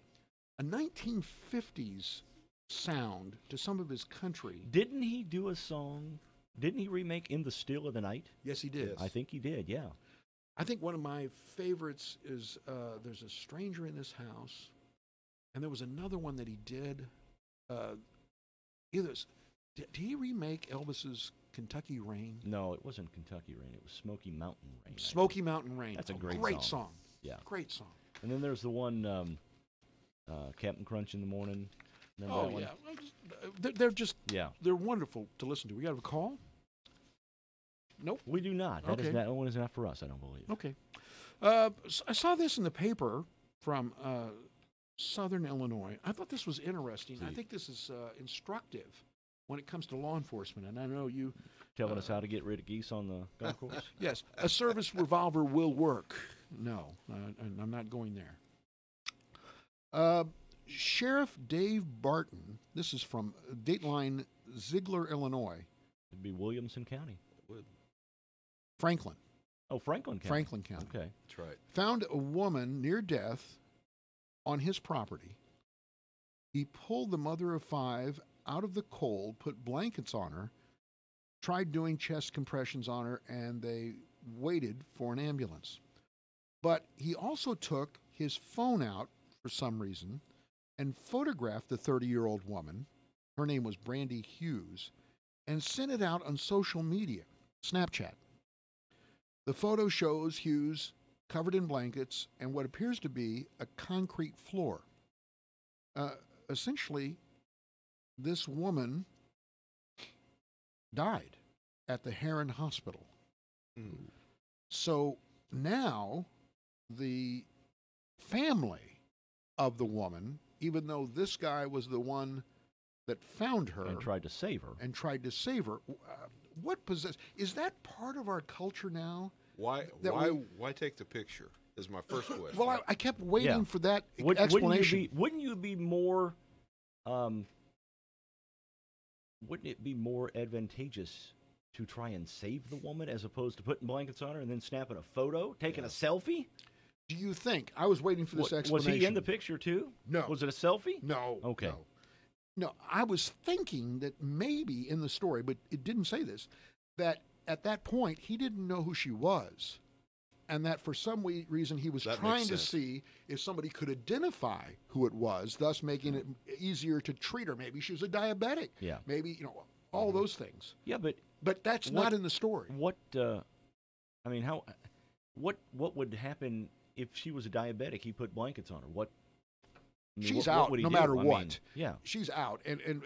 Speaker 2: 1950s sound to some of his country.
Speaker 1: Didn't he do a song? Didn't he remake In the Still of the Night?
Speaker 2: Yes, he did.
Speaker 3: Yes.
Speaker 1: I think he did, yeah.
Speaker 2: I think one of my favorites is There's a Stranger in This House. And there was another one that he did. Did he remake Elvis's Kentucky Rain?
Speaker 1: No, it wasn't Kentucky Rain. It was Smoky Mountain Rain. I
Speaker 2: Smoky Mountain Rain.
Speaker 1: That's a great
Speaker 2: song.
Speaker 1: song. Yeah.
Speaker 2: Great song.
Speaker 1: And then there's the one, Captain Crunch in the Morning. Remember that one?
Speaker 2: Yeah. They're just,
Speaker 1: Yeah.
Speaker 2: they're wonderful to listen to. We got a call? Nope.
Speaker 1: We do not. That
Speaker 2: Okay.
Speaker 1: that one is not for us, I don't believe.
Speaker 2: Okay. I saw this in the paper from Southern Illinois. I thought this was interesting. I think this is instructive when it comes to law enforcement. And I know you...
Speaker 1: Telling us how to get rid of geese on the golf course?
Speaker 2: Yes. A service revolver will work. No, I'm not going there. Sheriff Dave Barton, this is from Dateline Ziegler, Illinois.
Speaker 1: It'd be Williamson County.
Speaker 3: It would.
Speaker 2: Franklin.
Speaker 1: Oh, Franklin County.
Speaker 2: Franklin County.
Speaker 1: Okay.
Speaker 3: That's right.
Speaker 2: Found a woman near death on his property. He pulled the mother of 5 out of the cold, put blankets on her, tried doing chest compressions on her, and they waited for an ambulance. But he also took his phone out for some reason and photographed the 30-year-old woman, her name was Brandy Hughes, and sent it out on social media, Snapchat. The photo shows Hughes covered in blankets and what appears to be a concrete floor. Essentially, this woman died at the Heron Hospital. So now the family of the woman, even though this guy was the one that found her
Speaker 1: And tried to save her.
Speaker 2: what is that part of our culture now?
Speaker 3: Why take the picture? Is my first question.
Speaker 2: Well, I kept waiting for that
Speaker 1: explanation. Wouldn't you be more? Wouldn't it be more advantageous to try and save the woman as opposed to putting blankets on her and then snapping a photo, taking a selfie?
Speaker 2: Do you think? I was waiting for this explanation.
Speaker 1: Was he in the picture too?
Speaker 2: No.
Speaker 1: Was it a selfie?
Speaker 2: No.
Speaker 1: Okay.
Speaker 2: No, I was thinking that maybe in the story, but it didn't say this, that at that point he didn't know who she was. And that for some reason he was trying to see if somebody could identify who it was, thus making it easier to treat her. Maybe she was a diabetic.
Speaker 1: Yeah.
Speaker 2: Maybe, all those things.
Speaker 1: Yeah,
Speaker 2: but that's not in the story.
Speaker 1: What would happen if she was a diabetic? He put blankets on her.
Speaker 2: She's out no matter what.
Speaker 1: Yeah.
Speaker 2: She's out. And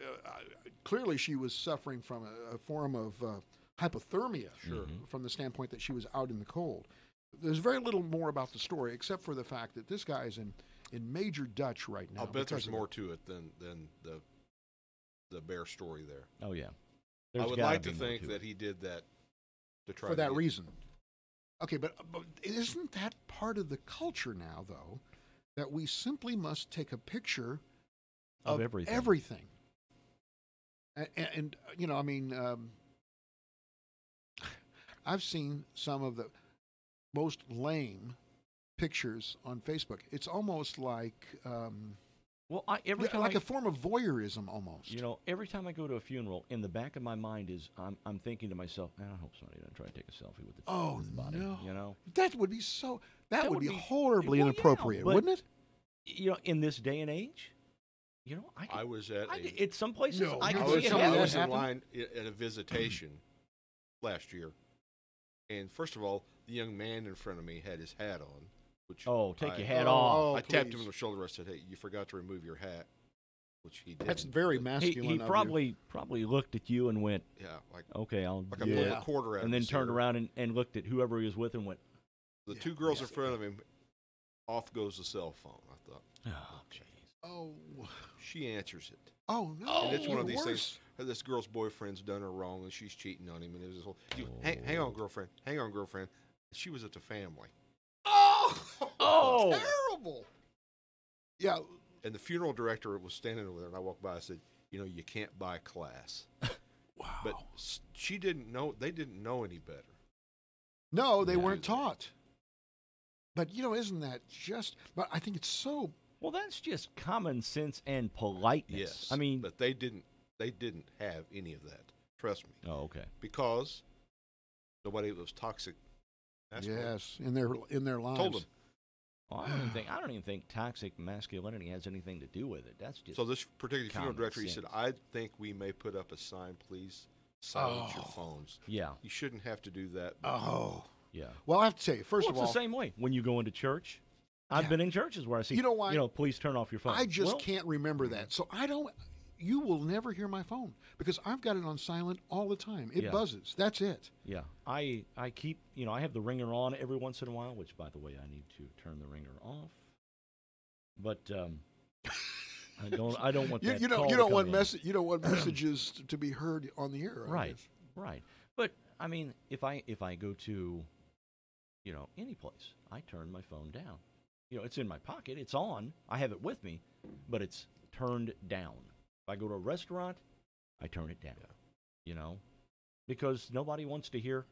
Speaker 2: clearly she was suffering from a form of hypothermia from the standpoint that she was out in the cold. There's very little more about the story except for the fact that this guy's in major Dutch right now.
Speaker 3: I'll bet there's more to it than the bare story there.
Speaker 1: Oh, yeah.
Speaker 3: I would like to think that he did that to try
Speaker 2: for that reason. Okay, but isn't that part of the culture now, though, that we simply must take a picture of everything? And I've seen some of the most lame pictures on Facebook. It's almost like like a form of voyeurism almost.
Speaker 1: Every time I go to a funeral, in the back of my mind is I'm thinking to myself, I hope somebody doesn't try to take a selfie with the body.
Speaker 2: No. That would be that would be horribly inappropriate, wouldn't it?
Speaker 1: In this day and age,
Speaker 3: I was at
Speaker 1: some places. I
Speaker 3: was in line at a visitation last year, and first of all, the young man in front of me had his hat on. Which
Speaker 1: take your hat off.
Speaker 3: I tapped him on the shoulder. I said, "Hey, you forgot to remove your hat," which he did.
Speaker 2: That's very masculine.
Speaker 1: He probably looked at you and went,
Speaker 3: "Yeah,
Speaker 1: okay, I'll."
Speaker 3: Like I pulled a quarter out.
Speaker 1: And then turned around and looked at whoever he was with and went.
Speaker 3: The two girls in front of him, off goes the cell phone. I thought,
Speaker 1: oh, jeez.
Speaker 2: Oh,
Speaker 3: she answers it.
Speaker 2: Oh no!
Speaker 3: And it's one of these things. This girl's boyfriend's done her wrong, and she's cheating on him. And it was this whole, hang on, girlfriend. Hang on, girlfriend. She was at the family.
Speaker 2: Oh, terrible. Yeah.
Speaker 3: And the funeral director was standing over there, and I walked by. I said, you can't buy class.
Speaker 2: Wow.
Speaker 3: But she didn't know. They didn't know any better.
Speaker 2: No, they weren't taught. But, isn't that just... But I think it's so...
Speaker 1: Well, that's just common sense and politeness.
Speaker 3: Yes.
Speaker 1: I mean...
Speaker 3: But they didn't have any of that. Trust me.
Speaker 1: Oh, okay.
Speaker 3: Because nobody was toxic.
Speaker 2: Yes, in their lives.
Speaker 3: Told them.
Speaker 1: Well, I don't even think toxic masculinity has anything to do with it. That's just
Speaker 3: so. This particular funeral director, he
Speaker 1: sense.
Speaker 3: said, "I think we may put up a sign. Please silence your phones."
Speaker 1: Yeah,
Speaker 3: you shouldn't have to do that.
Speaker 1: Yeah.
Speaker 2: Well, I have to tell you, first
Speaker 1: of
Speaker 2: all,
Speaker 1: it's the same way when you go into church. I've been in churches where I see, please turn off your phone.
Speaker 2: I just can't remember that, so I don't. You will never hear my phone because I've got it on silent all the time. It buzzes. That's it.
Speaker 1: Yeah. I keep, I have the ringer on every once in a while, which, by the way, I need to turn the ringer off. But I don't want that.
Speaker 2: You don't want messages to be heard on the air.
Speaker 1: Right. But I mean, if I go to any place, I turn my phone down. It's in my pocket. It's on. I have it with me, but it's turned down. If I go to a restaurant, I turn it down. Because nobody wants to hear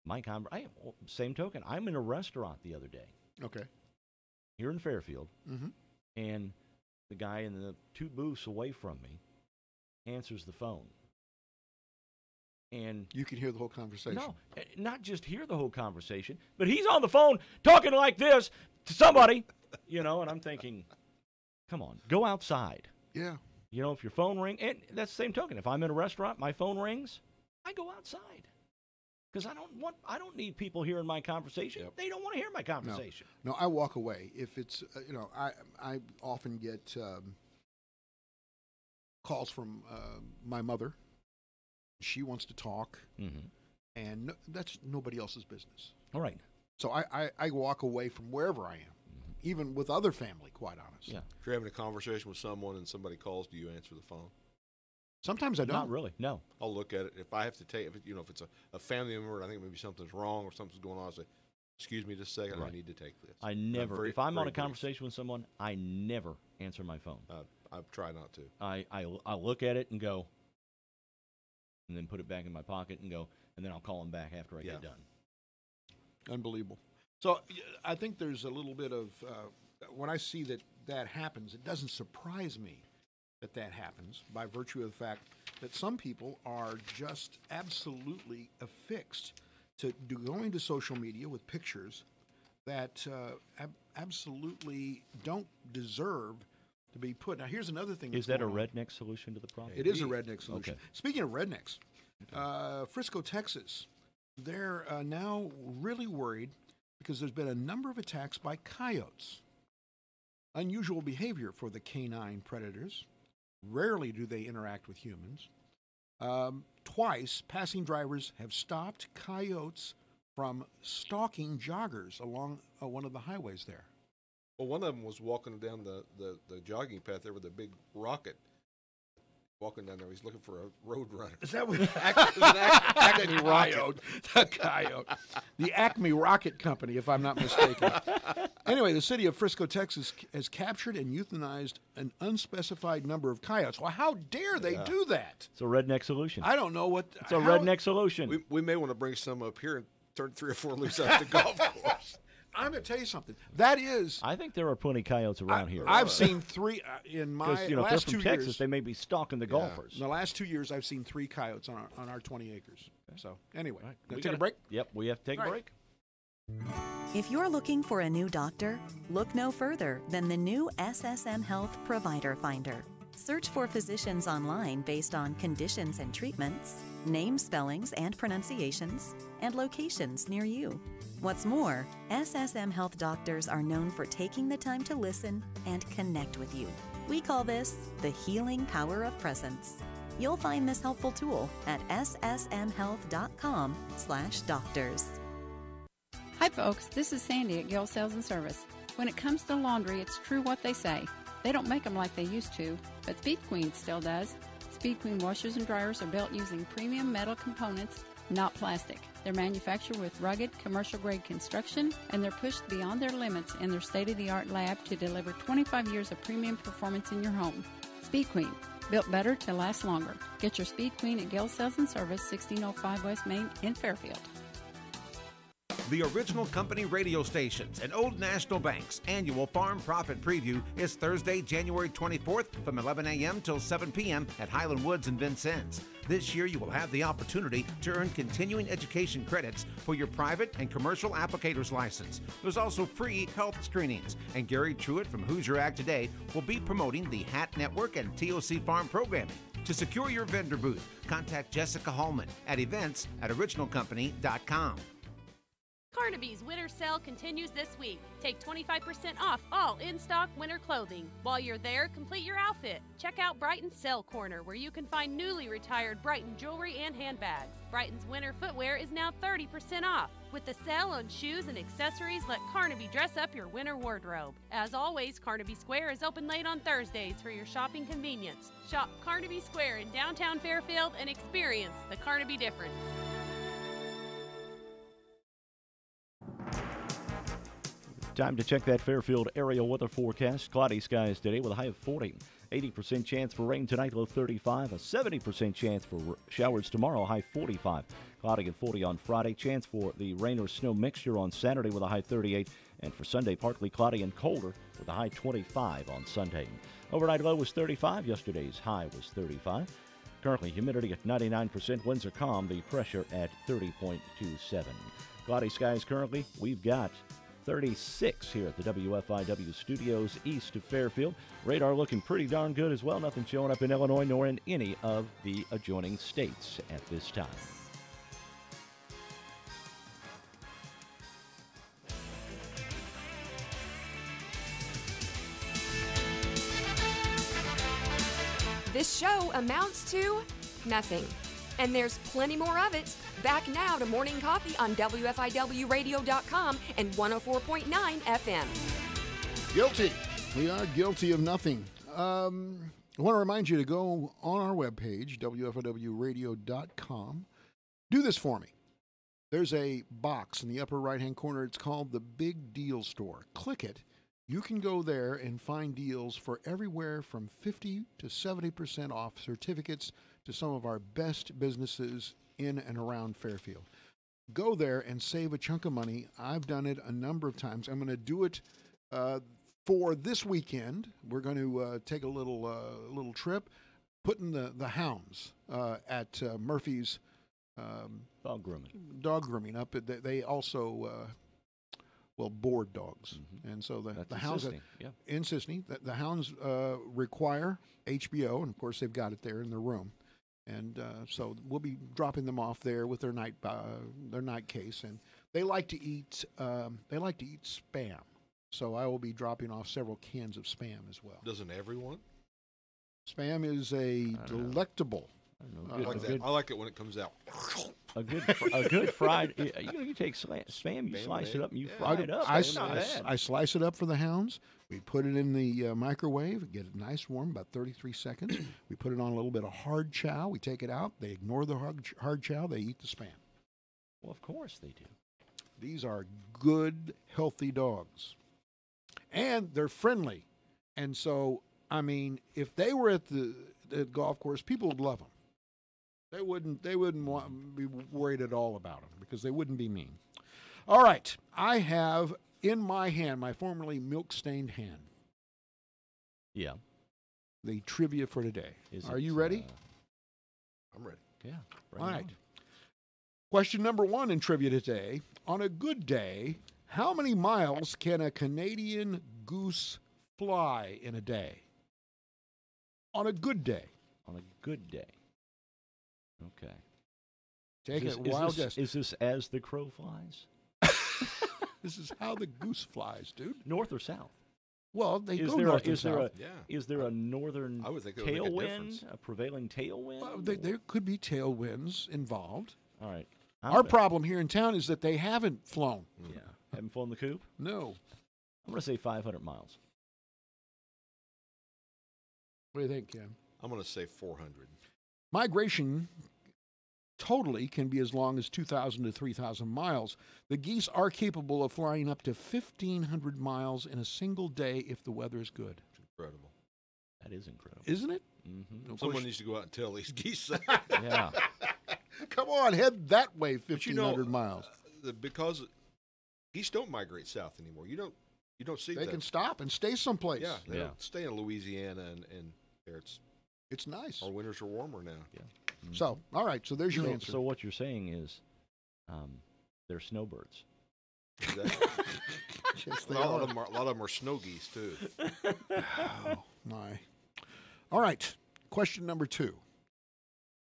Speaker 1: my conversation. Same token, I'm in a restaurant the other day.
Speaker 2: Okay.
Speaker 1: Here in Fairfield,
Speaker 2: Mm-hmm.
Speaker 1: and the guy in the 2 booths away from me answers the phone. And
Speaker 2: you can hear the whole conversation.
Speaker 1: No, not just hear the whole conversation, but he's on the phone talking like this to somebody, and I'm thinking, come on, go outside.
Speaker 2: Yeah.
Speaker 1: If your phone rings, and that's the same token. If I'm in a restaurant, my phone rings, I go outside. Because I don't need people hearing my conversation. Yep. They don't want to hear my conversation.
Speaker 2: No, I walk away. If it's, I often get calls from my mother. She wants to talk, and that's nobody else's business.
Speaker 1: All right.
Speaker 2: So I walk away from wherever I am, even with other family, quite honestly.
Speaker 1: Yeah.
Speaker 3: If you're having a conversation with someone and somebody calls, do you answer the phone?
Speaker 2: Sometimes I don't.
Speaker 1: Not really, no.
Speaker 3: I'll look at it. If I have to take, if it's a family member and I think maybe something's wrong or something's going on, I'll say, excuse me just a second,
Speaker 1: Right.
Speaker 3: I need to take this.
Speaker 1: I never, if I'm on a
Speaker 3: brief.
Speaker 1: conversation with someone, I never answer my phone.
Speaker 3: I try not to.
Speaker 1: I look at it and go, and then put it back in my pocket and go, and then I'll call them back after I get done.
Speaker 2: Unbelievable. So I think there's a little bit of, when I see that happens, it doesn't surprise me that happens by virtue of the fact that some people are just absolutely affixed to going to social media with pictures that absolutely don't deserve to be put. Now, here's another thing.
Speaker 1: Is that a redneck solution to the problem?
Speaker 2: It is a redneck solution.
Speaker 1: Okay.
Speaker 2: Speaking of rednecks, Frisco, Texas, they're now really worried because there's been a number of attacks by coyotes. Unusual behavior for the canine predators. Rarely do they interact with humans. Twice, passing drivers have stopped coyotes from stalking joggers along one of the highways there.
Speaker 3: Well, one of them was walking down the jogging path there with a big rocket. Walking down there, he's looking for a road runner.
Speaker 2: Is that what?
Speaker 3: Acme
Speaker 2: Rocket. The coyote. The Acme Rocket Company, if I'm not mistaken. Anyway, the city of Frisco, Texas, has captured and euthanized an unspecified number of coyotes. Well, how dare they do that?
Speaker 1: It's a redneck solution.
Speaker 2: I don't know what.
Speaker 1: It's a redneck solution.
Speaker 3: We may want to bring some up here and turn 3 or 4 loose out the golf course.
Speaker 2: I'm going to tell you something. That is.
Speaker 1: I think there are plenty of coyotes around here.
Speaker 2: I've seen 3 in my
Speaker 1: if they're
Speaker 2: last
Speaker 1: from
Speaker 2: 2
Speaker 1: Texas,
Speaker 2: years.
Speaker 1: they may be stalking the golfers.
Speaker 2: In the last 2 years, I've seen 3 coyotes on our 20 acres. So anyway,
Speaker 1: Right.
Speaker 2: gonna
Speaker 1: We
Speaker 2: take a
Speaker 1: gotta-
Speaker 2: break.
Speaker 1: Yep, we have to take a break.
Speaker 19: If you're looking for a new doctor, look no further than the new SSM Health Provider Finder. Search for physicians online based on conditions and treatments, name spellings and pronunciations, and locations near you. What's more, SSM Health doctors are known for taking the time to listen and connect with you. We call this the healing power of presence. You'll find this helpful tool at ssmhealth.com/doctors.
Speaker 20: Hi folks, this is Sandy at Gill Sales and Service. When it comes to laundry, it's true what they say. They don't make them like they used to, but Speed Queen still does. Speed Queen washers and dryers are built using premium metal components, not plastic. They're manufactured with rugged, commercial-grade construction, and they're pushed beyond their limits in their state-of-the-art lab to deliver 25 years of premium performance in your home. Speed Queen, built better to last longer. Get your Speed Queen at Gill Sales and Service, 1605 West Main in Fairfield.
Speaker 21: The Original Company radio stations and Old National Bank's annual Farm Profit Preview is Thursday, January 24th from 11 a.m. till 7 p.m. at Highland Woods in Vincennes. This year you will have the opportunity to earn continuing education credits for your private and commercial applicator's license. There's also free health screenings, and Gary Truitt from Hoosier Ag Today will be promoting the HAT Network and TOC Farm programming. To secure your vendor booth, contact Jessica Hallman at events@originalcompany.com.
Speaker 22: Carnaby's winter sale continues this week. Take 25% off all in-stock winter clothing. While you're there, complete your outfit. Check out Brighton's Sale Corner, where you can find newly retired Brighton jewelry and handbags. Brighton's winter footwear is now 30% off. With the sale on shoes and accessories, let Carnaby dress up your winter wardrobe. As always, Carnaby Square is open late on Thursdays for your shopping convenience. Shop Carnaby Square in downtown Fairfield and experience the Carnaby difference.
Speaker 1: Time to check that Fairfield area weather forecast. Cloudy skies today with a high of 40. 80% chance for rain tonight, low 35. A 70% chance for showers tomorrow, high 45. Cloudy at 40 on Friday. Chance for the rain or snow mixture on Saturday with a high 38. And for Sunday, partly cloudy and colder with a high 25 on Sunday. Overnight low was 35. Yesterday's high was 35. Currently, humidity at 99%. Winds are calm. The pressure at 30.27. Cloudy skies currently. We've got 36 here at the WFIW studios east of Fairfield. Radar looking pretty darn good as well. Nothing showing up in Illinois nor in any of the adjoining states at this time.
Speaker 18: This show amounts to nothing. And there's plenty more of it. Back now to Morning Coffee on WFIWradio.com and 104.9 FM.
Speaker 2: Guilty. We are guilty of nothing. I want to remind you to go on our webpage, WFIWradio.com. Do this for me. There's a box in the upper right-hand corner. It's called the Big Deal Store. Click it. You can go there and find deals for everywhere from 50 to 70% off certificates to some of our best businesses in and around Fairfield. Go there and save a chunk of money. I've done it a number of times. I'm going to do it for this weekend. We're going to take a little trip, putting the hounds at Murphy's
Speaker 1: dog grooming
Speaker 2: up. They also board dogs, and so the hounds in Sisney. The hounds require HBO, and of course they've got it there in their room. And so we'll be dropping them off there with their night case, and they like to eat spam. So I will be dropping off several cans of spam as well.
Speaker 3: Doesn't everyone?
Speaker 2: Spam is a delectable.
Speaker 3: I like it when it comes out.
Speaker 1: A good fried. You take spam, you slice it up, and you fry it up.
Speaker 2: I slice it up for the hounds. We put it in the microwave, get it nice warm, about 33 seconds. We put it on a little bit of hard chow. We take it out. They ignore the hard chow. They eat the spam.
Speaker 1: Well, of course they do.
Speaker 2: These are good, healthy dogs. And they're friendly. And so, I mean, if they were at the golf course, people would love them. They wouldn't be worried at all about them because they wouldn't be mean. All right. I have in my hand, my formerly milk-stained hand.
Speaker 1: Yeah.
Speaker 2: The trivia for today. Are you ready?
Speaker 3: I'm ready.
Speaker 1: Yeah.
Speaker 2: All right. Question number 1 in trivia today. On a good day, how many miles can a Canadian goose fly in a day? On a good day.
Speaker 1: On a good day. Okay.
Speaker 2: Take a wild guess.
Speaker 1: Is this as the crow flies?
Speaker 2: This is how the goose flies, dude.
Speaker 1: North or south?
Speaker 2: Well, they go north and south.
Speaker 1: Is there a northern tailwind, a prevailing tailwind?
Speaker 2: Well, there could be tailwinds involved.
Speaker 1: All right.
Speaker 2: Our problem here in town is that they haven't flown.
Speaker 1: Yeah. Haven't flown the coop?
Speaker 2: No.
Speaker 1: I'm going to say 500 miles.
Speaker 2: What do you think, Ken?
Speaker 3: I'm going to say 400.
Speaker 2: Migration totally can be as long as 2,000 to 3,000 miles. The geese are capable of flying up to 1,500 miles in a single day if the weather is good.
Speaker 3: It's incredible.
Speaker 1: That is incredible.
Speaker 2: Isn't it?
Speaker 1: Mm-hmm.
Speaker 3: Someone needs to go out and tell these geese.
Speaker 1: Yeah.
Speaker 2: Come on, head that way 1,500 miles.
Speaker 3: Because geese don't migrate south anymore. You don't see
Speaker 2: They
Speaker 3: that.
Speaker 2: can stop and stay someplace.
Speaker 3: Yeah, they don't stay in Louisiana and there.
Speaker 2: It's nice.
Speaker 3: Our winters are warmer now.
Speaker 1: Yeah.
Speaker 2: Mm-hmm. So, all right. So there's your answer.
Speaker 1: So what you're saying is, they're snowbirds.
Speaker 2: Yes, they
Speaker 3: a lot
Speaker 2: are.
Speaker 3: of them are snow geese too.
Speaker 2: Oh my! All right. Question number 2.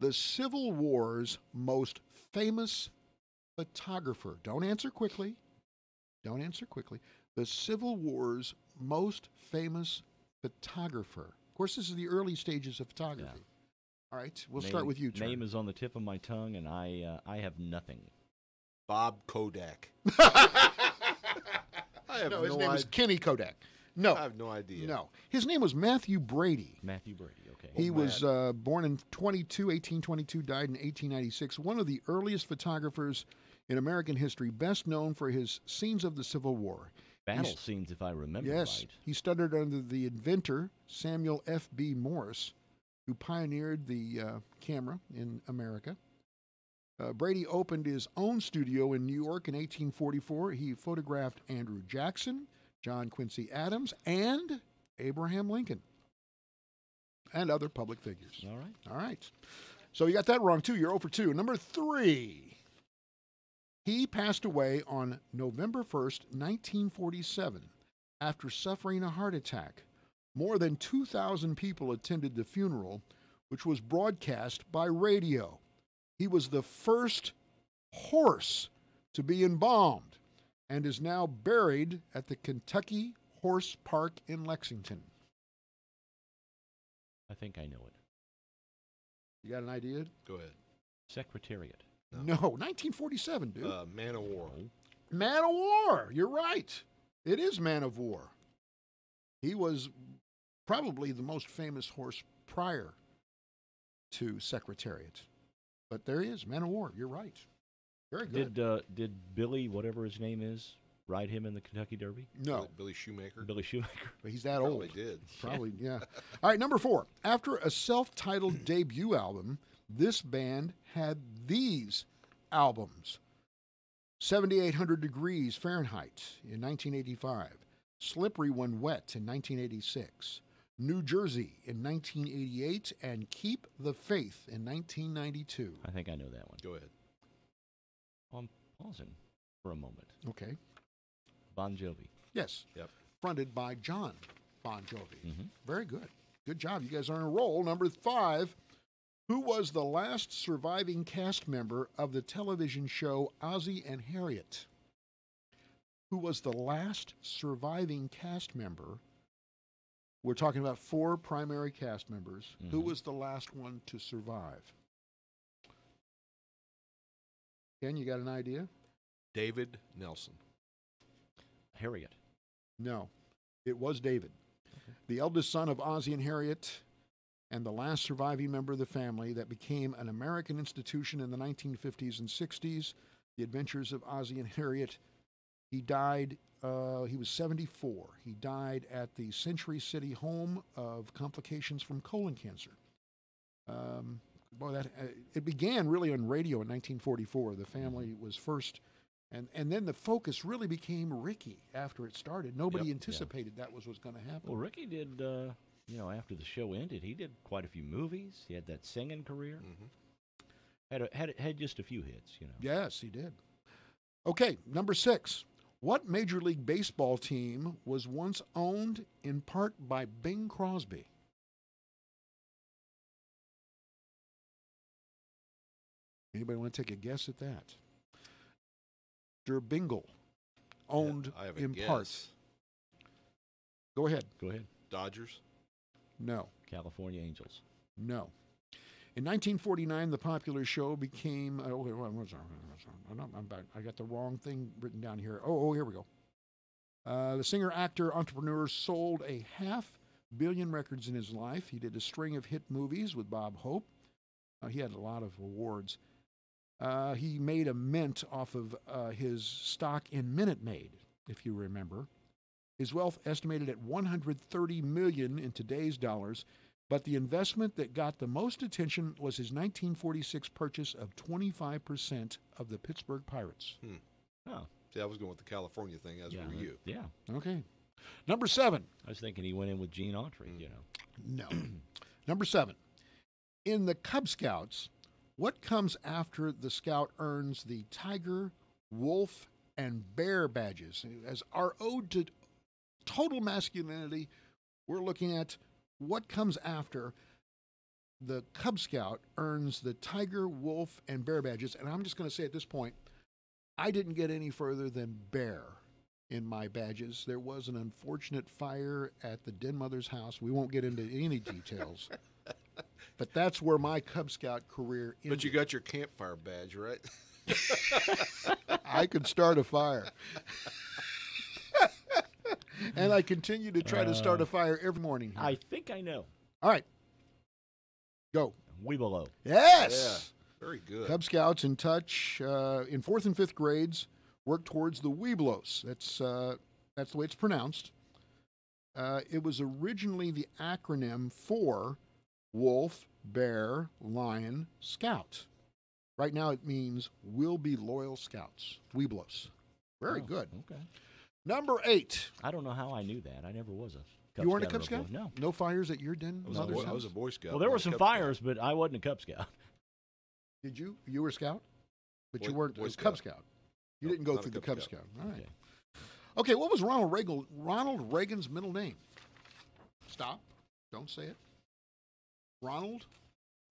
Speaker 2: The Civil War's most famous photographer. Don't answer quickly. Don't answer quickly. The Civil War's most famous photographer. Of course, this is the early stages of photography. Yeah. All right, we'll start with you, Turner.
Speaker 1: Name is on the tip of my tongue, and I have nothing.
Speaker 3: Bob Kodak.
Speaker 2: His name is Kenny Kodak. No.
Speaker 3: I have no idea.
Speaker 2: No. His name was Matthew Brady.
Speaker 1: Matthew Brady, okay.
Speaker 2: He was born in 1822, died in 1896. One of the earliest photographers in American history, best known for his scenes of the Civil War.
Speaker 1: Battle
Speaker 2: He's-
Speaker 1: scenes, if I remember
Speaker 2: Yes,
Speaker 1: right.
Speaker 2: he studied under the inventor Samuel F.B. Morse, who pioneered the camera in America. Brady opened his own studio in New York in 1844. He photographed Andrew Jackson, John Quincy Adams, and Abraham Lincoln, and other public figures.
Speaker 1: All right.
Speaker 2: All right. So you got that wrong, too. You're 0 for 2. Number 3. He passed away on November 1st, 1947, after suffering a heart attack. More than 2,000 people attended the funeral, which was broadcast by radio. He was the first horse to be embalmed and is now buried at the Kentucky Horse Park in Lexington.
Speaker 1: I think I know it.
Speaker 2: You got an idea?
Speaker 3: Go ahead.
Speaker 1: Secretariat.
Speaker 2: No, 1947, dude.
Speaker 3: Man of War.
Speaker 2: Man of War. You're right. It is Man of War. He was probably the most famous horse prior to Secretariat. But there he is, Man of War. You're right. Very good.
Speaker 1: Did Billy, whatever his name is, ride him in the Kentucky Derby?
Speaker 2: No.
Speaker 3: Billy Shoemaker.
Speaker 1: Billy Shoemaker.
Speaker 2: But he's that
Speaker 3: Probably
Speaker 2: old.
Speaker 3: did.
Speaker 2: Probably, yeah. All right, number 4. After a self-titled debut album, this band had these albums. 7800 Degrees Fahrenheit in 1985. Slippery When Wet in 1986. New Jersey in 1988. And Keep the Faith in 1992.
Speaker 1: I think I know that one.
Speaker 3: Go ahead.
Speaker 1: I'm pausing for a moment.
Speaker 2: Okay.
Speaker 1: Bon Jovi.
Speaker 2: Yes.
Speaker 3: Yep.
Speaker 2: Fronted by John Bon Jovi.
Speaker 1: Mm-hmm.
Speaker 2: Very good. Good job. You guys are on a roll. Number 5. Who was the last surviving cast member of the television show Ozzie and Harriet? Who was the last surviving cast member? We're talking about 4 primary cast members. Who was the last one to survive? Ken, you got an idea?
Speaker 3: David Nelson.
Speaker 1: Harriet.
Speaker 2: No, it was David. The eldest son of Ozzie and Harriet, and the last surviving member of the family that became an American institution in the 1950s and 60s, The Adventures of Ozzie and Harriet. He died, he was 74. He died at the Century City home of complications from colon cancer. It began really on radio in 1944. The family was first, and then the focus really became Ricky after it started. Nobody anticipated that was going to happen.
Speaker 1: Well, Ricky did, after the show ended, he did quite a few movies. He had that singing career. Had just a few hits,
Speaker 2: Yes, he did. Okay, number 6. What Major League Baseball team was once owned in part by Bing Crosby? Anybody want to take a guess at that? Der Bingle, owned
Speaker 3: I have a
Speaker 2: in
Speaker 3: guess.
Speaker 2: part. Go ahead.
Speaker 1: Go ahead.
Speaker 3: Dodgers.
Speaker 2: No.
Speaker 1: California Angels.
Speaker 2: No. In 1949, the popular show became. I got the wrong thing written down here. Oh, here we go. The singer, actor, entrepreneur sold a 500 million records in his life. He did a string of hit movies with Bob Hope. He had a lot of awards. He made a mint off of his stock in Minute Maid, if you remember. His wealth estimated at $130 million in today's dollars. But the investment that got the most attention was his 1946 purchase of 25% of the Pittsburgh Pirates.
Speaker 1: Oh.
Speaker 3: See, I was going with the California thing, as were you.
Speaker 1: Yeah.
Speaker 2: Okay. Number 7.
Speaker 1: I was thinking he went in with Gene Autry,
Speaker 2: No. Number 7. In the Cub Scouts, what comes after the scout earns the tiger, wolf, and bear badges? As our ode to total masculinity, we're looking at what comes after the Cub Scout earns the tiger, wolf, and bear badges. And I'm just going to say at this point, I didn't get any further than bear in my badges. There was an unfortunate fire at the Den Mother's house. We won't get into any details. But that's where my Cub Scout career ended.
Speaker 3: But you got your campfire badge, right?
Speaker 2: I could start a fire. And I continue to try to start a fire every morning here.
Speaker 1: I think I know.
Speaker 2: All right. Go.
Speaker 1: Webelow.
Speaker 2: Yes.
Speaker 3: Yeah, very good.
Speaker 2: Cub Scouts in touch in 4th and 5th grades work towards the Webelos. That's That's the way it's pronounced. It was originally the acronym for Wolf, Bear, Lion, Scout. Right now it means We'll Be Loyal Scouts. Weeblos. Very good.
Speaker 1: Okay.
Speaker 2: Number 8.
Speaker 1: I don't know how I knew that. I never was a Cub
Speaker 2: You weren't a
Speaker 1: Scout
Speaker 2: Cub
Speaker 1: or
Speaker 2: Scout?
Speaker 1: Boy. No.
Speaker 2: No fires at your den?
Speaker 3: I was a Boy Scout.
Speaker 1: Well, there
Speaker 3: not
Speaker 1: were
Speaker 3: a
Speaker 1: some
Speaker 3: Cub
Speaker 1: fires, but I wasn't a Cub Scout.
Speaker 2: Did you? You were a Scout? But you
Speaker 3: Boy-
Speaker 2: weren't
Speaker 3: Boy
Speaker 2: a Cub
Speaker 3: Scout.
Speaker 2: Scout. You
Speaker 3: Nope,
Speaker 2: didn't go
Speaker 3: not a
Speaker 2: through the
Speaker 3: Cub
Speaker 2: Cub
Speaker 3: Scout.
Speaker 2: Scout. All right. Okay, what was Ronald Reagan's middle name? Stop. Don't say it. Ronald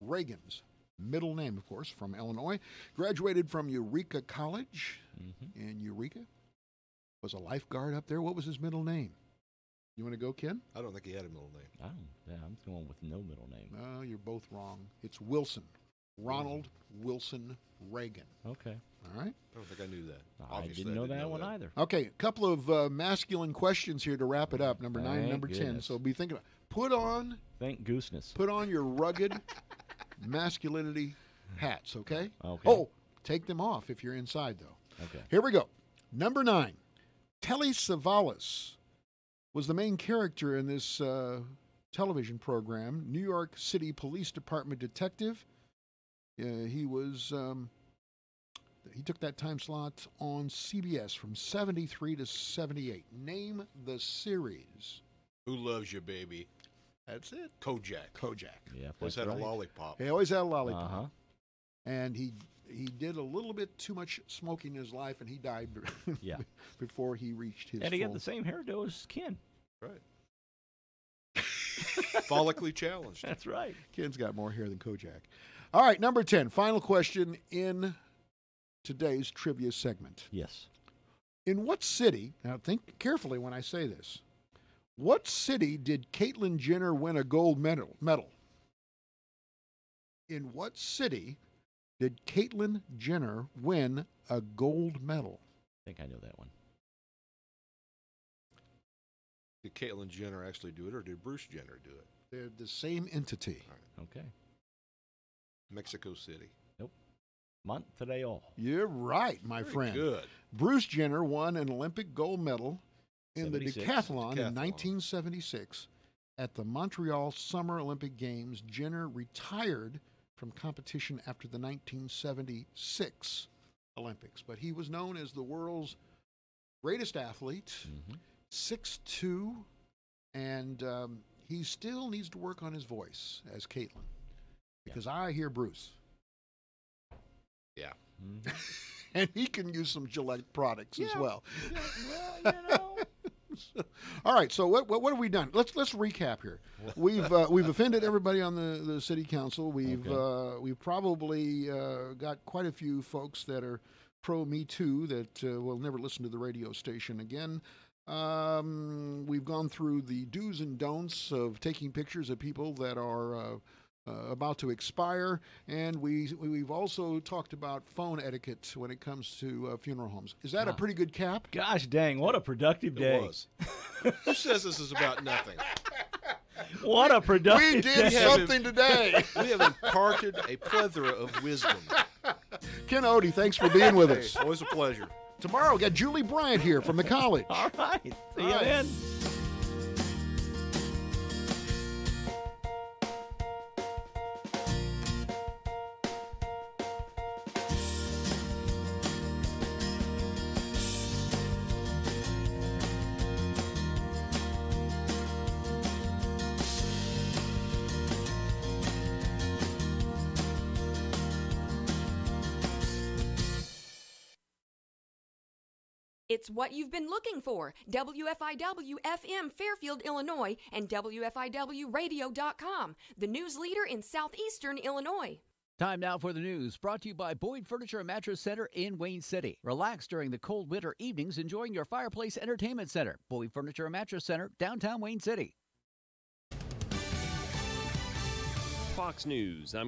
Speaker 2: Reagan's middle name, of course, from Illinois. Graduated from Eureka College in Eureka. Was a lifeguard up there. What was his middle name? You want to go, Ken?
Speaker 3: I don't think he had a middle name.
Speaker 1: I'm going with no middle name.
Speaker 2: No, you're both wrong. It's Wilson. Ronald Wilson Reagan.
Speaker 1: Okay.
Speaker 2: All right.
Speaker 3: I don't think I knew that.
Speaker 1: I
Speaker 3: Obviously,
Speaker 1: didn't know that one either.
Speaker 2: Okay, a couple of masculine questions here to wrap it up. Number 9,
Speaker 1: Thank
Speaker 2: number 10.
Speaker 1: goodness.
Speaker 2: So be thinking about.
Speaker 1: Thank gooseness.
Speaker 2: Put on your rugged masculinity hats, okay?
Speaker 1: Okay.
Speaker 2: Oh, take them off if you're inside, though.
Speaker 1: Okay.
Speaker 2: Here we go. Number 9. Telly Savalas was the main character in this television program, New York City Police Department detective. He was he took that time slot on CBS from 73 to 78. Name the series.
Speaker 3: Who Loves You, Baby?
Speaker 2: That's it.
Speaker 3: Kojak.
Speaker 1: Yeah,
Speaker 3: Always had a lollipop.
Speaker 2: He always had a lollipop.
Speaker 1: Uh-huh.
Speaker 2: And he did a little bit too much smoking in his life, and he died
Speaker 1: Yeah.
Speaker 2: before he reached his
Speaker 1: And he
Speaker 2: full...
Speaker 1: had the same hairdo as Ken.
Speaker 3: Right. Follically challenged.
Speaker 1: That's right.
Speaker 2: Ken's got more hair than Kojak. All right, number 10. Final question in today's trivia segment.
Speaker 1: Yes.
Speaker 2: In what city, now think carefully when I say this, what city did Caitlyn Jenner win a gold medal? In what city did Caitlyn Jenner win a gold medal?
Speaker 1: I think I know that one.
Speaker 3: Did Caitlyn Jenner actually do it, or did Bruce Jenner do it?
Speaker 2: They're the same entity.
Speaker 1: Okay.
Speaker 3: Mexico City.
Speaker 1: Nope. Montreal.
Speaker 2: You're right, my
Speaker 3: Very
Speaker 2: friend.
Speaker 3: good.
Speaker 2: Bruce Jenner won an Olympic gold medal in the
Speaker 1: 76.
Speaker 2: decathlon in 1976 at the Montreal Summer Olympic Games. Jenner retired from competition after the 1976 Olympics, but he was known as the world's greatest athlete, 6'2", and he still needs to work on his voice as Caitlyn, because I hear Bruce.
Speaker 3: Yeah.
Speaker 2: And he can use some Gillette products as well.
Speaker 1: Yeah, well, you know.
Speaker 2: All right, so what have we done? Let's recap here. We've offended everybody on the city council. We've probably got quite a few folks that are pro Me Too that will never listen to the radio station again. We've gone through the do's and don'ts of taking pictures of people that are about to expire, and we've also talked about phone etiquette when it comes to funeral homes. Is that a pretty good cap?
Speaker 1: Gosh dang, what a productive day.
Speaker 3: It was. Who says this is about nothing?
Speaker 1: What a productive
Speaker 2: We did
Speaker 1: day.
Speaker 2: something today.
Speaker 3: We have imparted a plethora of wisdom.
Speaker 2: Ken Odie, thanks for being with
Speaker 3: Hey,
Speaker 2: us.
Speaker 3: always a pleasure.
Speaker 2: Tomorrow, we got Julie Bryant here from the college.
Speaker 1: All right. See you
Speaker 2: All right.
Speaker 1: then.
Speaker 18: It's what you've been looking for. WFIW-FM Fairfield, Illinois, and WFIWradio.com, the news leader in southeastern Illinois.
Speaker 12: Time now for the news, brought to you by Boyd Furniture and Mattress Center in Wayne City. Relax during the cold winter evenings enjoying your Fireplace Entertainment Center. Boyd Furniture and Mattress Center, downtown Wayne City.
Speaker 4: Fox News. I'm